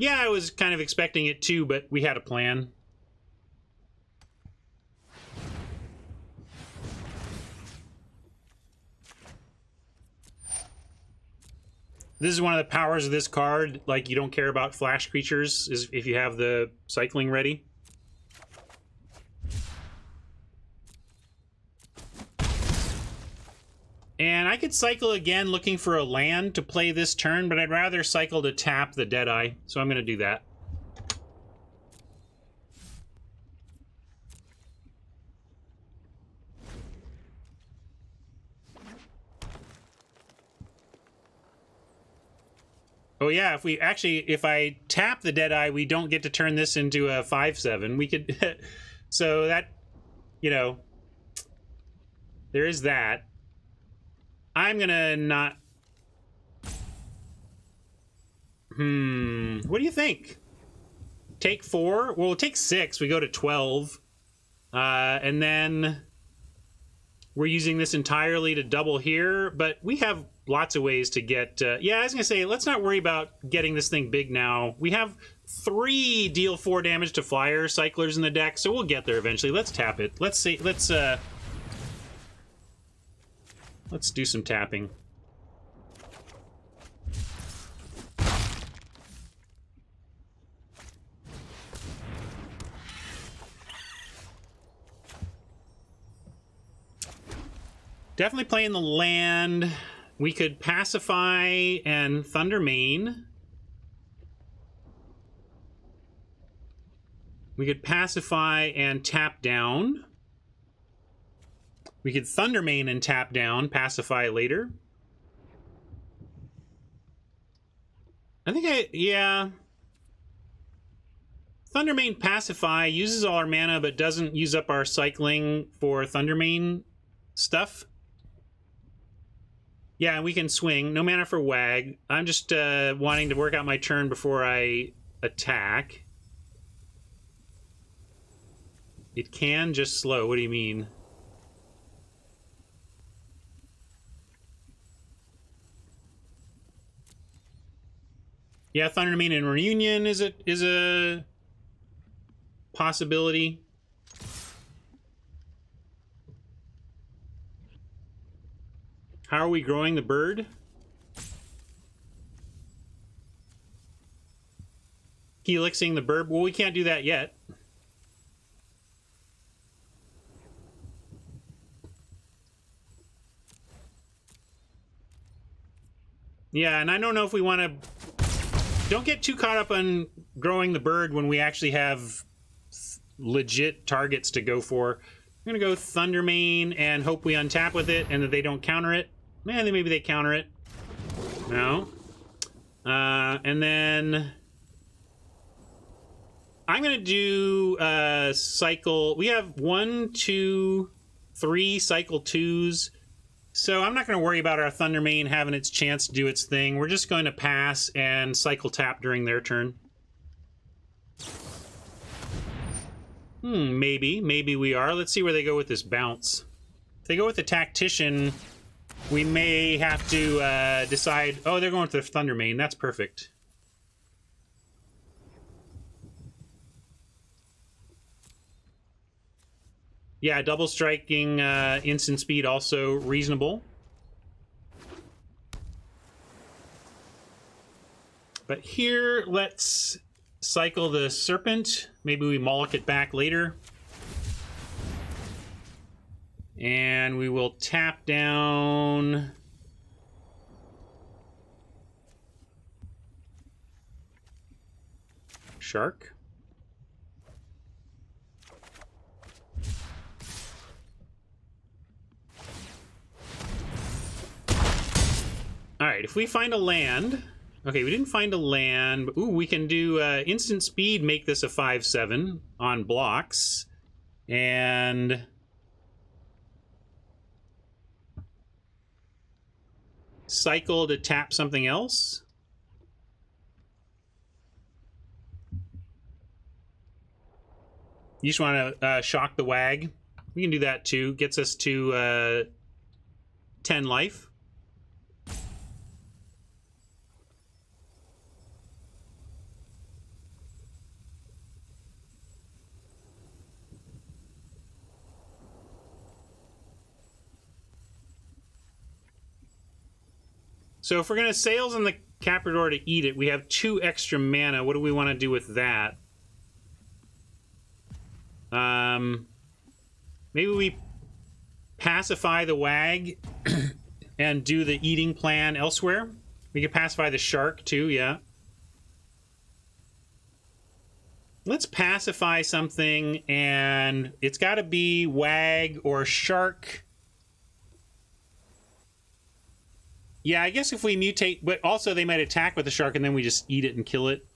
Yeah, I was kind of expecting it too, but we had a plan. This is one of the powers of this card. Like, you don't care about flash creatures is if you have the cycling ready. And I could cycle again looking for a land to play this turn, but I'd rather cycle to tap the Deadeye, so I'm going to do that. Oh yeah, if I tap the Deadeye, we don't get to turn this into a 5/7. We could, so that, you know, there is that. I'm gonna not... What do you think? Take 4? Well, we'll take 6. We go to 12. And then we're using this entirely to double here, but we have lots of ways to get... yeah, I was gonna say, let's not worry about getting this thing big now. We have 3 deal 4 damage to flyer cyclers in the deck, so we'll get there eventually. Let's tap it. Let's do some tapping. Definitely playing the land. We could pacify and Thundermane. We could pacify and tap down. We could Thundermane and tap down, pacify later. Yeah. Thundermane pacify uses all our mana, but doesn't use up our cycling for Thundermane stuff. Yeah, we can swing. No mana for Wag. I'm just wanting to work out my turn before I attack. It can just slow. What do you mean? Yeah, Thundermane and Reunion is a possibility. How are we growing the bird? Helixing the bird? Well, we can't do that yet. Yeah, and I don't know if we want to... don't get too caught up on growing the bird when we actually have legit targets to go for. I'm gonna go Thundermane and hope we untap with it and that they don't counter it. Maybe they counter it. No. And then I'm gonna do cycle. We have 1, 2, 3 cycle 2s. So I'm not going to worry about our Thundermane having its chance to do its thing. We're just going to pass and cycle tap during their turn. Maybe we are. Let's see where they go with this bounce. If they go with the Tactician, we may have to decide... Oh, they're going with the Thundermane. That's perfect. Yeah, double striking instant speed also reasonable. But here, let's cycle the Serpent. Maybe we Moloch it back later. And we will tap down... Shark. All right, if we find a land... Okay, we didn't find a land. But, ooh, we can do instant speed, make this a 5/7 on blocks. And... cycle to tap something else. You just want to shock the wag. We can do that too. Gets us to 10 life. So if we're going to Sails on the Caprador to eat it, we have 2 extra mana. What do we want to do with that? Maybe we pacify the wag and do the eating plan elsewhere. We could pacify the shark too, yeah. Let's pacify something, and it's got to be wag or shark. Yeah, I guess if we mutate, but also they might attack with the shark and then we just eat it and kill it.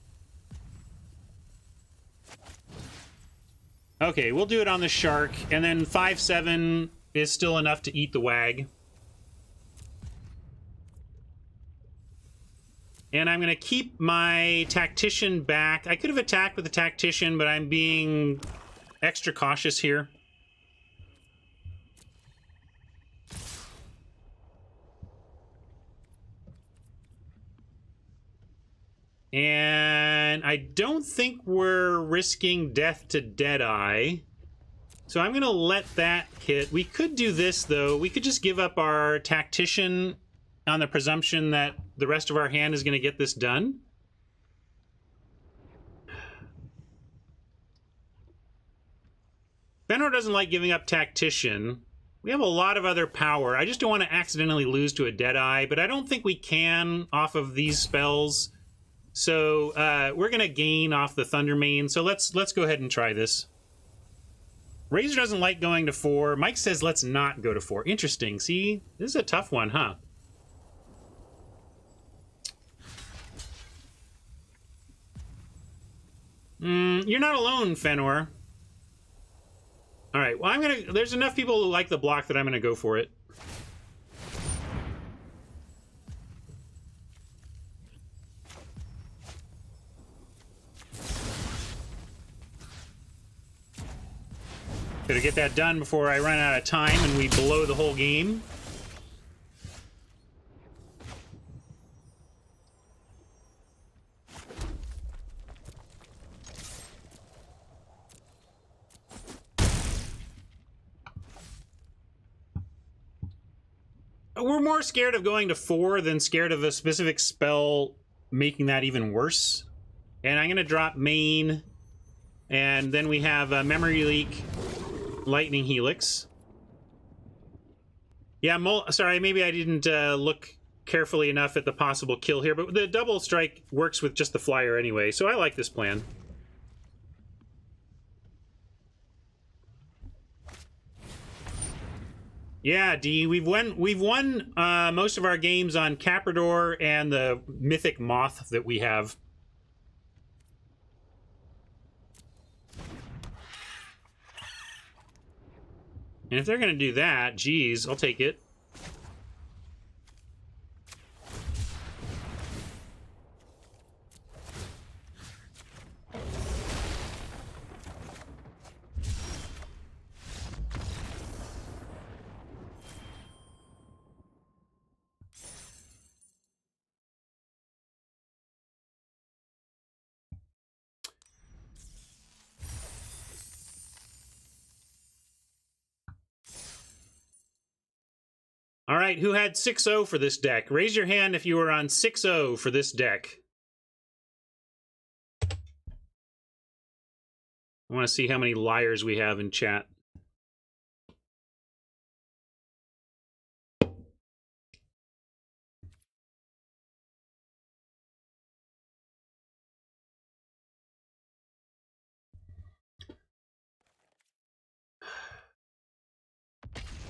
Okay, we'll do it on the shark, and then 5/7 is still enough to eat the wag. And I'm going to keep my Tactician back. I could have attacked with the Tactician, but I'm being extra cautious here. And I don't think we're risking death to Deadeye. So I'm going to let that hit. We could do this, though. We could just give up our Tactician on the presumption that the rest of our hand is going to get this done. Fenrir doesn't like giving up Tactician. We have a lot of other power. I just don't want to accidentally lose to a Deadeye, but I don't think we can off of these spells. So we're going to gain off the Thundermane, so let's go ahead and try this. Razor doesn't like going to 4. Mike says let's not go to 4. Interesting. See, this is a tough one, huh? You're not alone, Fenor. All right, well, there's enough people who like the block that I'm going to go for it. Gotta get that done before I run out of time and we blow the whole game. We're more scared of going to 4 than scared of a specific spell making that even worse. And I'm gonna drop main, and then we have Memory Leak, Lightning Helix. Yeah, sorry, maybe I didn't look carefully enough at the possible kill here, but the double strike works with just the flyer anyway, so I like this plan. Yeah, D, we've won most of our games on Caprador and the mythic moth that we have. And if they're going to do that, geez, I'll take it. All right, who had 6-0 for this deck? Raise your hand if you were on 6-0 for this deck. I want to see how many liars we have in chat.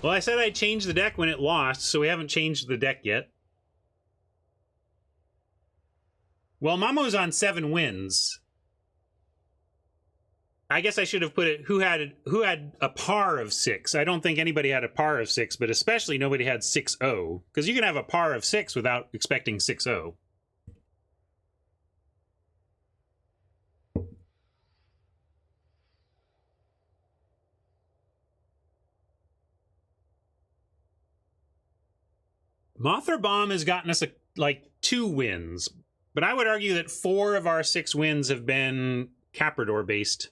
Well, I said I'd change the deck when it lost, so we haven't changed the deck yet. Well, Mamo's on 7 wins. I guess I should have put it who had a par of 6. I don't think anybody had a par of 6, but especially nobody had 6-0, because you can have a par of 6 without expecting 6-0. Mothra Bomb has gotten us like 2 wins, but I would argue that 4 of our 6 wins have been Caprador based.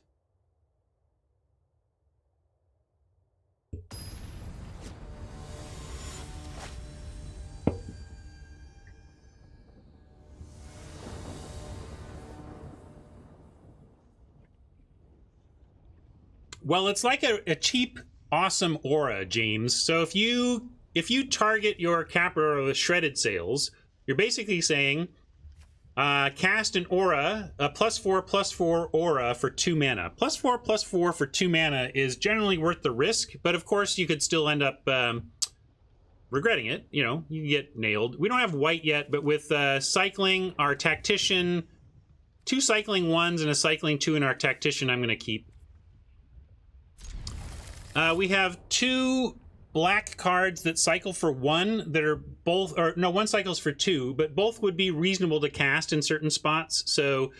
Well, it's like a cheap, awesome aura, James. So if you target your Caprador with Shredded Sails, you're basically saying, cast an aura, a +4/+4 aura for 2 mana. +4/+4 for 2 mana is generally worth the risk, but of course you could still end up regretting it. You know, you get nailed. We don't have white yet, but with cycling, our Tactician, 2 cycling 1s and a cycling 2 in our Tactician, I'm going to keep. We have 2 black cards that cycle for 1 that are both, or no, 1 cycles for 2, but both would be reasonable to cast in certain spots. So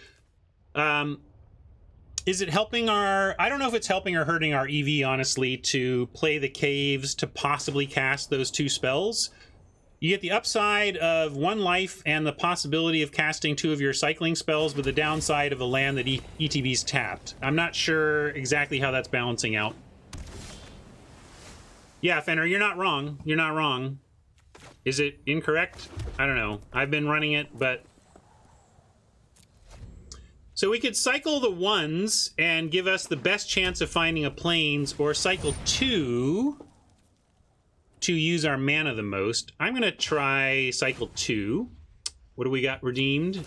is it helping our, I don't know if it's helping or hurting our EV, honestly, to play the caves to possibly cast those 2 spells. You get the upside of 1 life and the possibility of casting 2 of your cycling spells, with the downside of a land that ETB's tapped. I'm not sure exactly how that's balancing out. Yeah, Fenner, you're not wrong. You're not wrong. Is it incorrect? I don't know. I've been running it, but... So we could cycle the 1s and give us the best chance of finding a plains, or cycle 2 to use our mana the most. I'm going to try cycle 2. What do we got redeemed?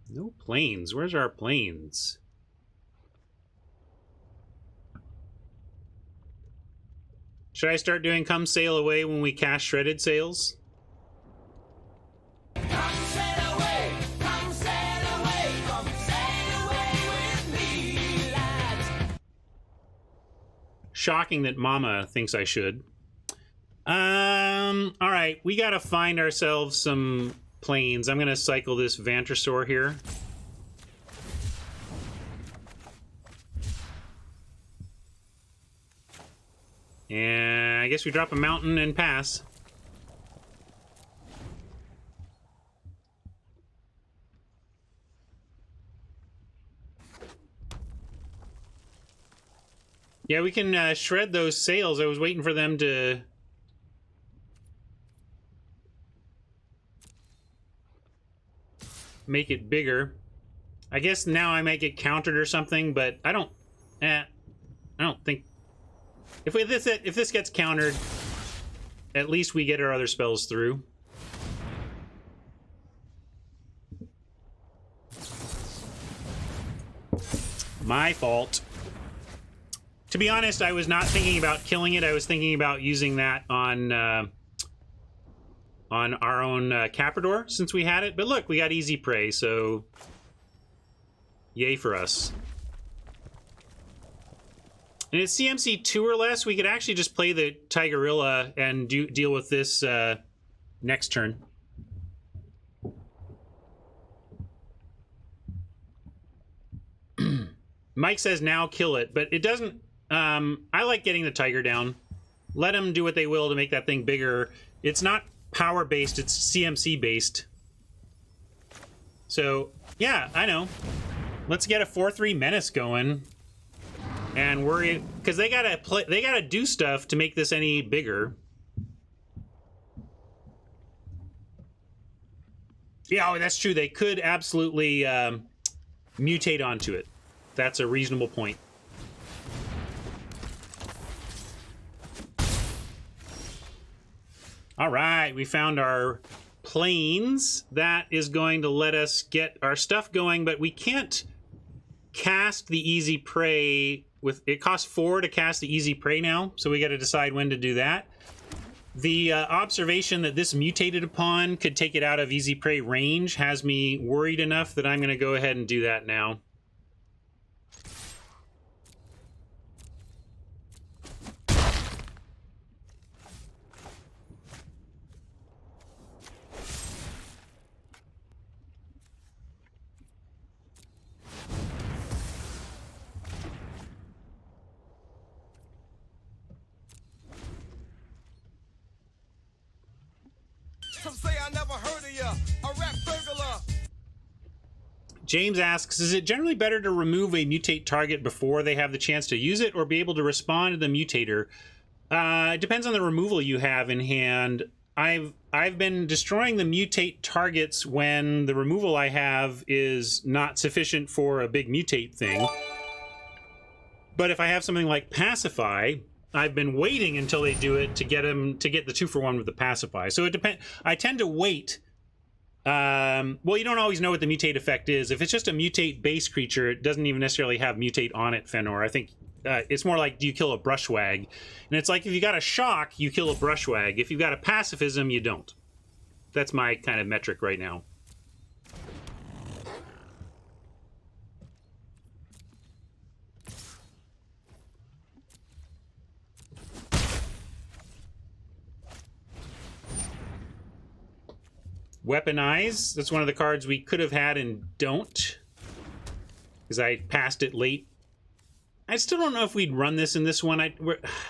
No plains. Where's our plains? Should I start doing Come Sail Away when we cast Shredded Sails?
Come sail away, come sail away, come sail away with me, lads.
Shocking that Mama thinks I should. All right, we gotta find ourselves some plains. I'm gonna cycle this Vantressor here. And I guess we drop a mountain and pass. Yeah, we can shred those sails. I was waiting for them to... make it bigger. I guess now I might get countered or something, but I don't I don't think... If this gets countered, at least we get our other spells through. My fault. To be honest, I was not thinking about killing it. I was thinking about using that on our own Caprador since we had it. But look, we got easy prey, so yay for us. And it's CMC 2 or less. We could actually just play the Tigerilla and deal with this next turn. Mike says now kill it, but it doesn't... I like getting the Tiger down. Let them do what they will to make that thing bigger. It's not power-based, it's CMC-based. So, yeah, I know. Let's get a 4-3 Menace going. And worry... Because they gotta do stuff to make this any bigger. Yeah, oh, that's true. They could absolutely mutate onto it. That's a reasonable point. All right, we found our planes. That is going to let us get our stuff going, but we can't cast the easy prey with... It costs 4 to cast the easy prey now, so we got to decide when to do that. The observation that this mutated upon could take it out of easy prey range has me worried enough that I'm going to go ahead and do that now.
Some say I never heard of ya, a rap burglar.
James asks, is it generally better to remove a mutate target before they have the chance to use it, or be able to respond to the mutator? It depends on the removal you have in hand. I've been destroying the mutate targets when the removal I have is not sufficient for a big mutate thing. But if I have something like Pacify, I've been waiting until they do it to get them to get the 2-for-1 with the Pacify. So it depends. I tend to wait. Well, you don't always know what the mutate effect is. If it's just a mutate base creature, it doesn't even necessarily have mutate on it, Fenor. I think it's more like, do you kill a Brushwag? And it's like, if you got a shock, you kill a Brushwag. If you've got a pacifism, you don't. That's my kind of metric right now. Weaponize. That's one of the cards we could have had and don't, because I passed it late. I still don't know if we'd run this in this one.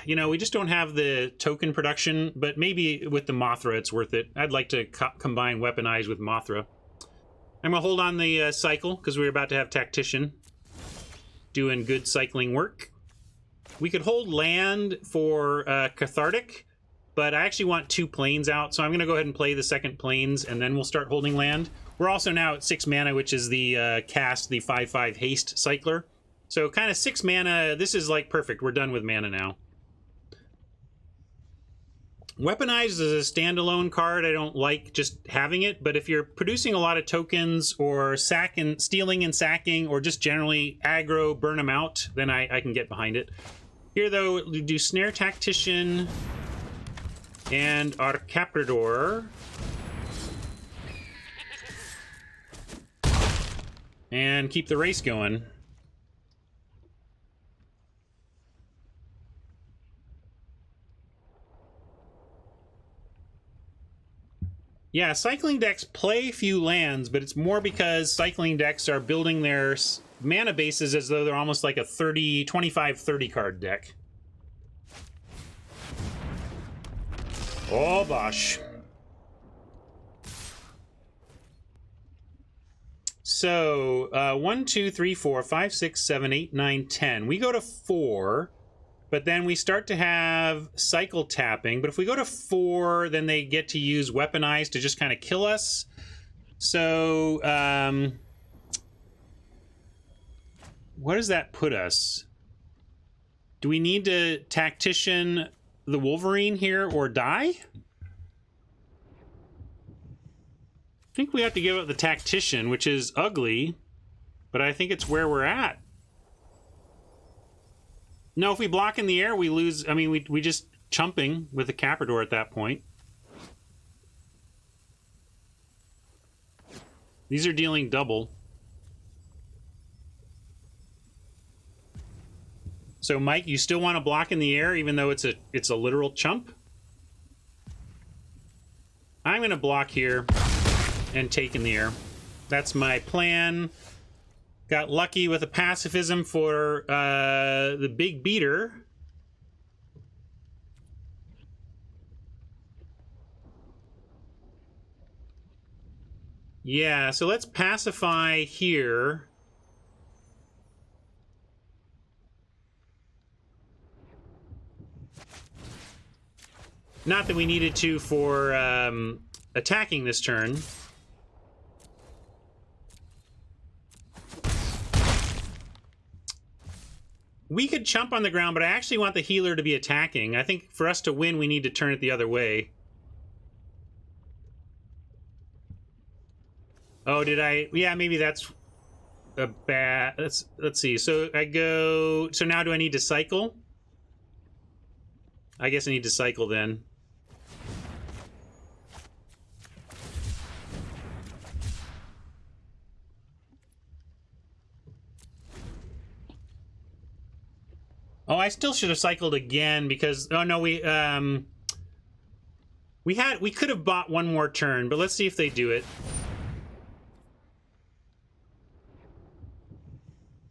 We just don't have the token production, but maybe with the Mothra it's worth it. I'd like to combine Weaponize with Mothra. I'm going to hold on the cycle, because we're about to have Tactician doing good cycling work. We could hold land for Cathartic, but I actually want 2 planes out, so I'm going to go ahead and play the second planes, and then we'll start holding land. We're also now at 6 mana, which is the cast, the 5/5 haste cycler. So kind of 6 mana, this is like perfect. We're done with mana now. Weaponize is a standalone card. I don't like just having it, but if you're producing a lot of tokens or stealing and sacking, or just generally aggro, burn them out, then I can get behind it. Here, though, we do Snare Tactician and our Caprador. And keep the race going. Yeah, cycling decks play few lands, but it's more because cycling decks are building their mana bases as though they're almost like a 25-30 card deck. Oh, bosh. So, 1, 2, 3, 4, 5, 6, 7, 8, 9, 10. We go to 4, but then we start to have cycle tapping. But if we go to 4, then they get to use Weaponize to just kind of kill us. So, what does that put us? Do we need to tactician the Wolverine here or die? I think we have to give up the tactician, which is ugly, but I think it's where we're at. No, if we block in the air, we lose. I mean, we just chumping with the Caprador at that point. These are dealing double. So, Mike, you still want to block in the air, even though it's a literal chump? I'm going to block here and take in the air. That's my plan. Got lucky with a pacifism for the big beater. Yeah, so let's pacify here. Not that we needed to for attacking this turn. We could chump on the ground, but I actually want the healer to be attacking. I think for us to win, we need to turn it the other way. Oh, did I? Yeah, maybe that's a bad... Let's see. So I go... So now do I need to cycle? I guess I need to cycle then. Oh, I still should have cycled again because... Oh, no, we could have bought one more turn, but let's see if they do it.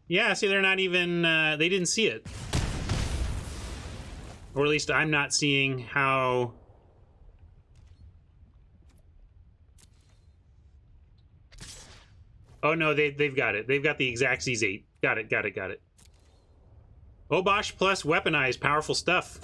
Yeah, see, they're not even... they didn't see it. Or at least I'm not seeing how... Oh, no, they've got it. They've got the exact Z8. Got it. Obosh plus weaponized. Powerful stuff.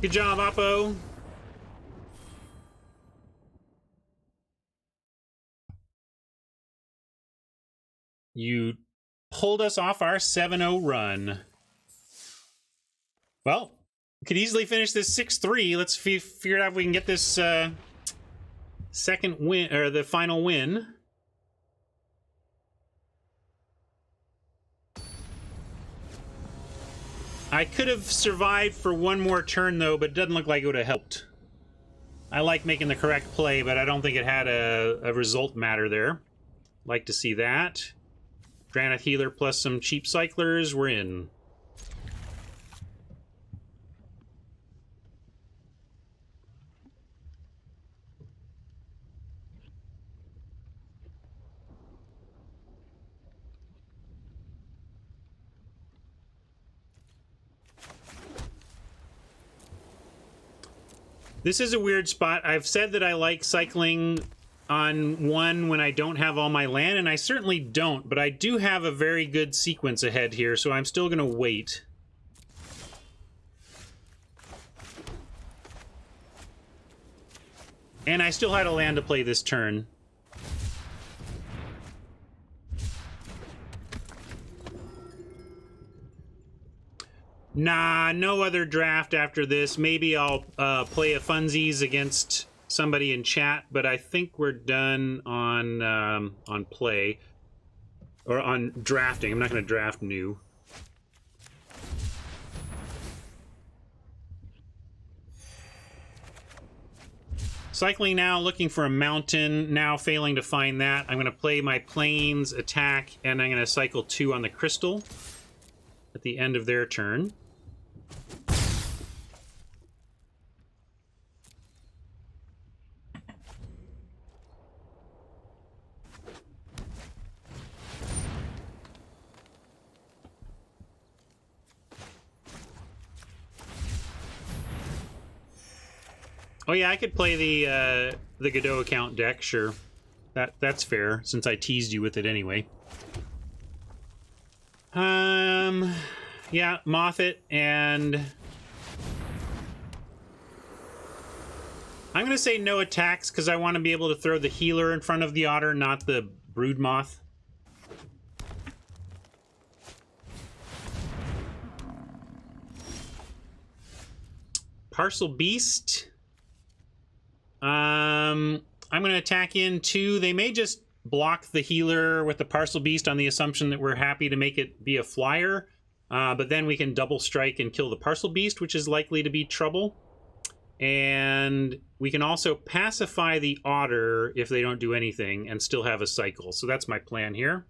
Good job, Oppo. You pulled us off our 7-0 run. Well, we could easily finish this 6-3. Let's figure out if we can get this second win, or the final win. I could have survived for one more turn, though, but it doesn't look like it would have helped. I like making the correct play, but I don't think it had a result matter there. Like to see that. Granite Healer plus some cheap cyclers. We're in. This is a weird spot. I've said that I like cycling on one when I don't have all my land, and I certainly don't, but I do have a very good sequence ahead here, so I'm still going to wait. And I still had a land to play this turn. Nah, no other draft after this. Maybe I'll play a funsies against somebody in chat, but I think we're done on play. Or on drafting. I'm not going to draft new. Cycling now, looking for a mountain. Now failing to find that. I'm going to play my plains, attack, and I'm going to cycle 2 on the crystal at the end of their turn. Oh yeah, I could play the Godot account deck, sure. That's fair, since I teased you with it anyway. Yeah, moth it, and I'm gonna say no attacks because I want to be able to throw the healer in front of the otter, not the brood moth. Parcel beast. I'm gonna attack in 2. They may just block the healer with the parcel beast on the assumption that we're happy to make it be a flyer. But then we can double strike and kill the parcel beast, which is likely to be trouble. And we can also pacify the otter if they don't do anything and still have a cycle. So that's my plan here.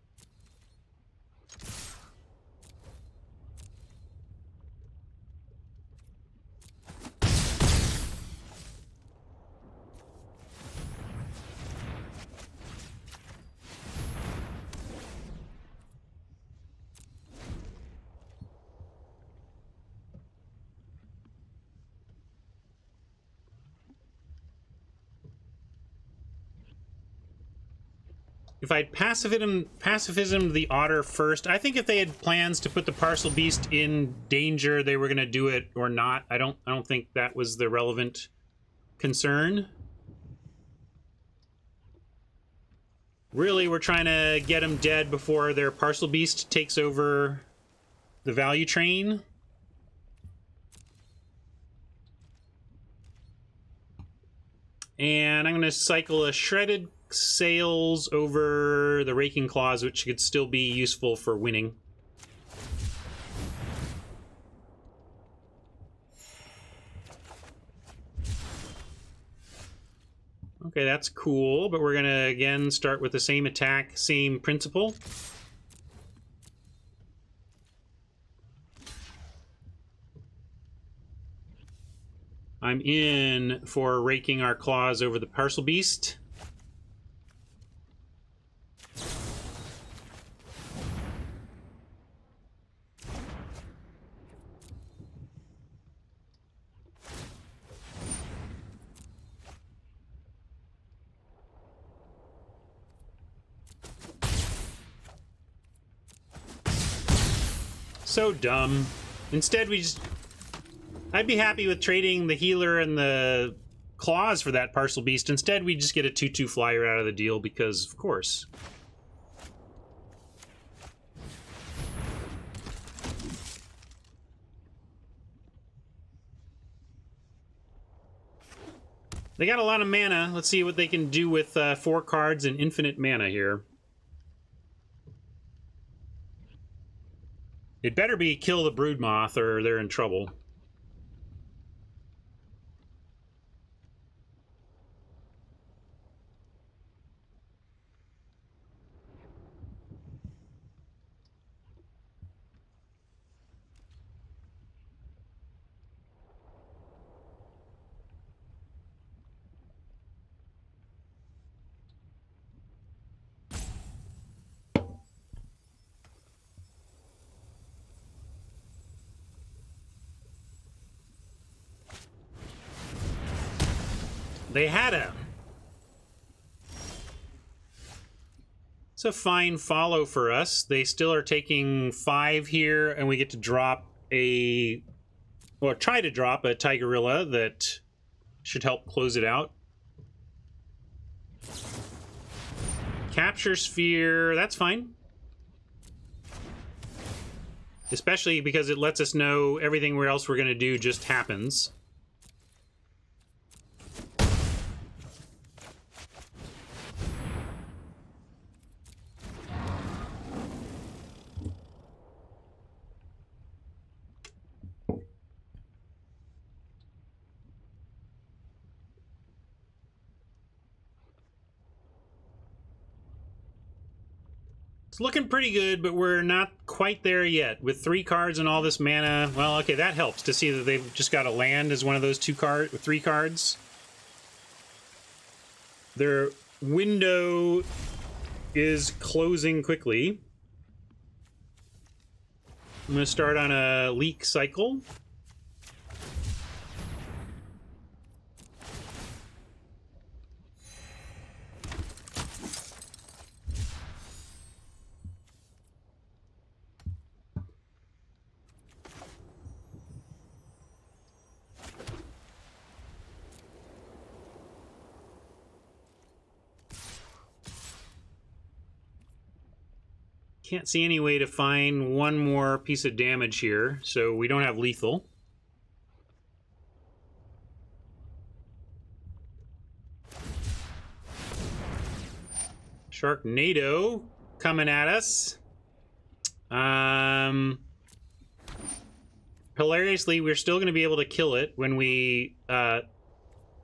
If I'd pacifism the otter first, I think if they had plans to put the parcel beast in danger, they were going to do it or not. I don't think that was the relevant concern. Really, we're trying to get them dead before their parcel beast takes over the value train. And I'm going to cycle a shredded sails over the raking claws, which could still be useful for winning. Okay, that's cool, but we're gonna again start with the same attack, same principle. I'm in for raking our claws over the parcel beast. So dumb. Instead, we just... I'd be happy with trading the healer and the claws for that parcel beast. Instead, we just get a 2/2 flyer out of the deal because, of course. They got a lot of mana. Let's see what they can do with 4 cards and infinite mana here. It better be kill the brood moth or they're in trouble. They had him. It's a fine follow for us. They still are taking 5 here, and we get to drop a... Or try to drop a Tigerilla that should help close it out. Capture Sphere, that's fine. Especially because it lets us know everything else we're going to do just happens. It's looking pretty good, but we're not quite there yet. With 3 cards and all this mana, well, okay, that helps to see that they've just got a land as one of those 3 cards. Their window is closing quickly. I'm going to start on a leak cycle. can't see any way to find one more piece of damage here, so we don't have lethal. Sharknado coming at us. Hilariously, we're still going to be able to kill it when we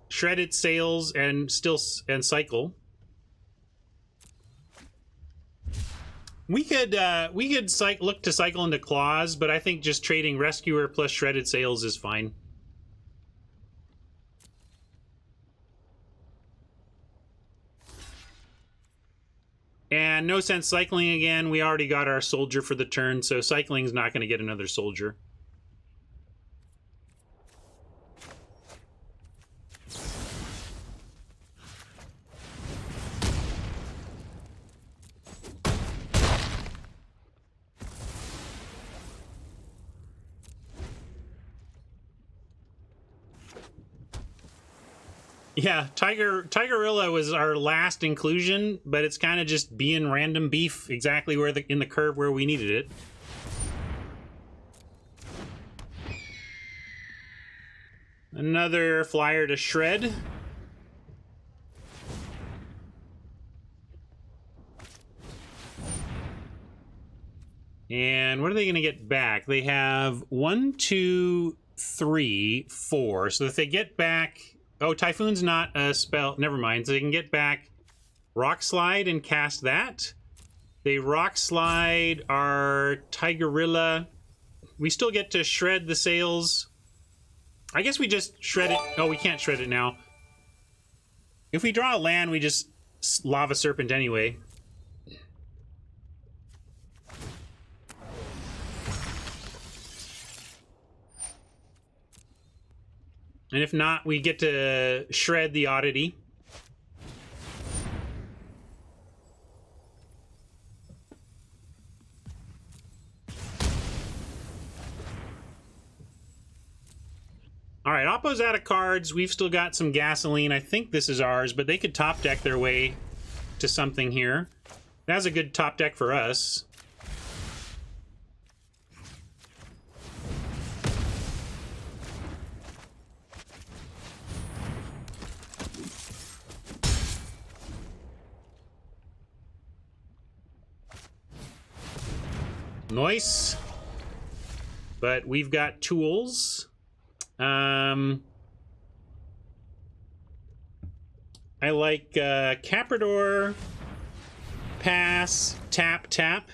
shred its sails and cycle. We could look to cycle into claws, but I think just trading rescuer plus shredded sails is fine. And no sense cycling again. We already got our soldier for the turn, so cycling's not going to get another soldier. Yeah, Tigerilla was our last inclusion, but it's kind of just being random beef exactly where in the curve where we needed it. Another flyer to shred. And what are they going to get back? They have 1, 2, 3, 4. So if they get back... Oh, Typhoon's not a spell. Never mind. So they can get back Rock Slide and cast that. They Rock Slide our Tigerilla. We still get to shred the sails. I guess we just shred it. Oh, we can't shred it now. If we draw a land, we just Lava Serpent anyway. And if not, we get to shred the oddity. All right, Oppo's out of cards. We've still got some gasoline. I think this is ours, but they could top deck their way to something here. That's a good top deck for us. Nice. But we've got tools. I like Caprador, pass, tap, tap.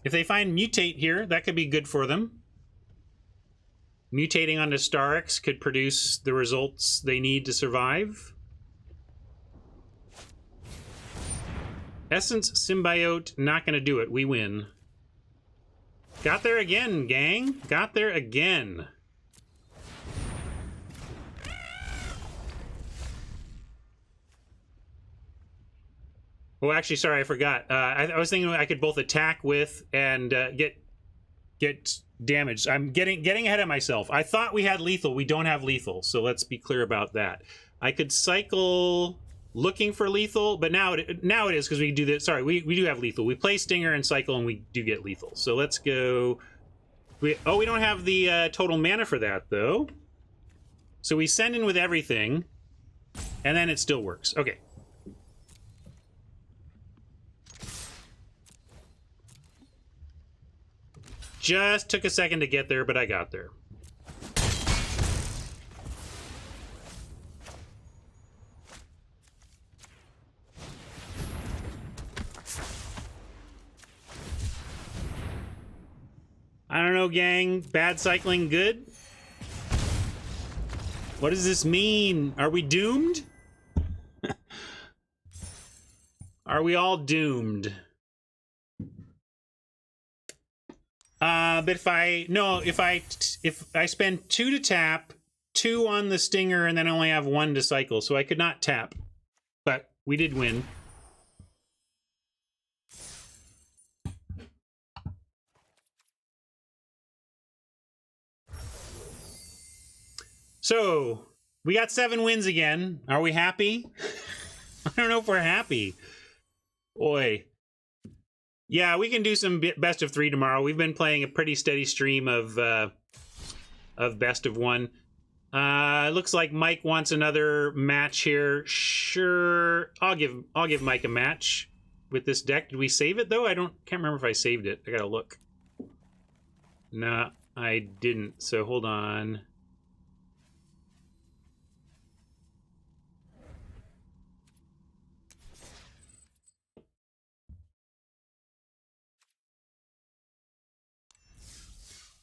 If they find mutate here, that could be good for them. Mutating onto Starix could produce the results they need to survive. Essence Symbiote, not going to do it. We win. Got there again, gang. Got there again. Oh, actually, sorry, I forgot. I was thinking I could both attack with and get damaged. I'm getting ahead of myself. I thought we had lethal. We don't have lethal, so let's be clear about that. I could cycle looking for lethal, but now it is because we do this. Sorry, we do have lethal. We play Stinger and cycle, and we do get lethal. So let's go. We don't have the total mana for that though. So we send in with everything, and then it still works. Okay. Just took a second to get there, but I got there. I don't know, gang. Bad cycling, good? What does this mean? Are we doomed? Are we all doomed? But if I spend 2 to tap, 2 on the Stinger, and then only have 1 to cycle, so I could not tap. But we did win. So, We got 7 wins again. Are we happy? I don't know if we're happy. Boy. Yeah, we can do some best of 3 tomorrow. We've been playing a pretty steady stream of best of 1. Looks like Mike wants another match here. Sure, I'll give Mike a match with this deck. Did we save it though? Can't remember if I saved it. I gotta look. Nah, I didn't. So hold on.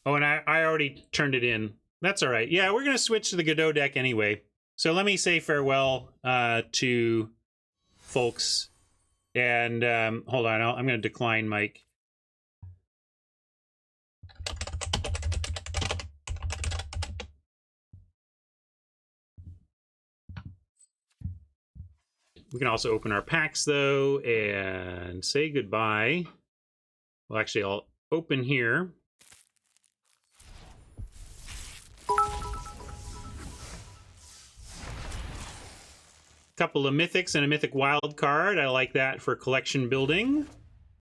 Oh, and I already turned it in. That's all right. Yeah, we're going to switch to the Godot deck anyway. So let me say farewell to folks. And hold on, I'm going to decline Mike. We can also open our packs, though, and say goodbye. Well, actually, I'll open here. Couple of mythics and a mythic wild card. I like that for collection building.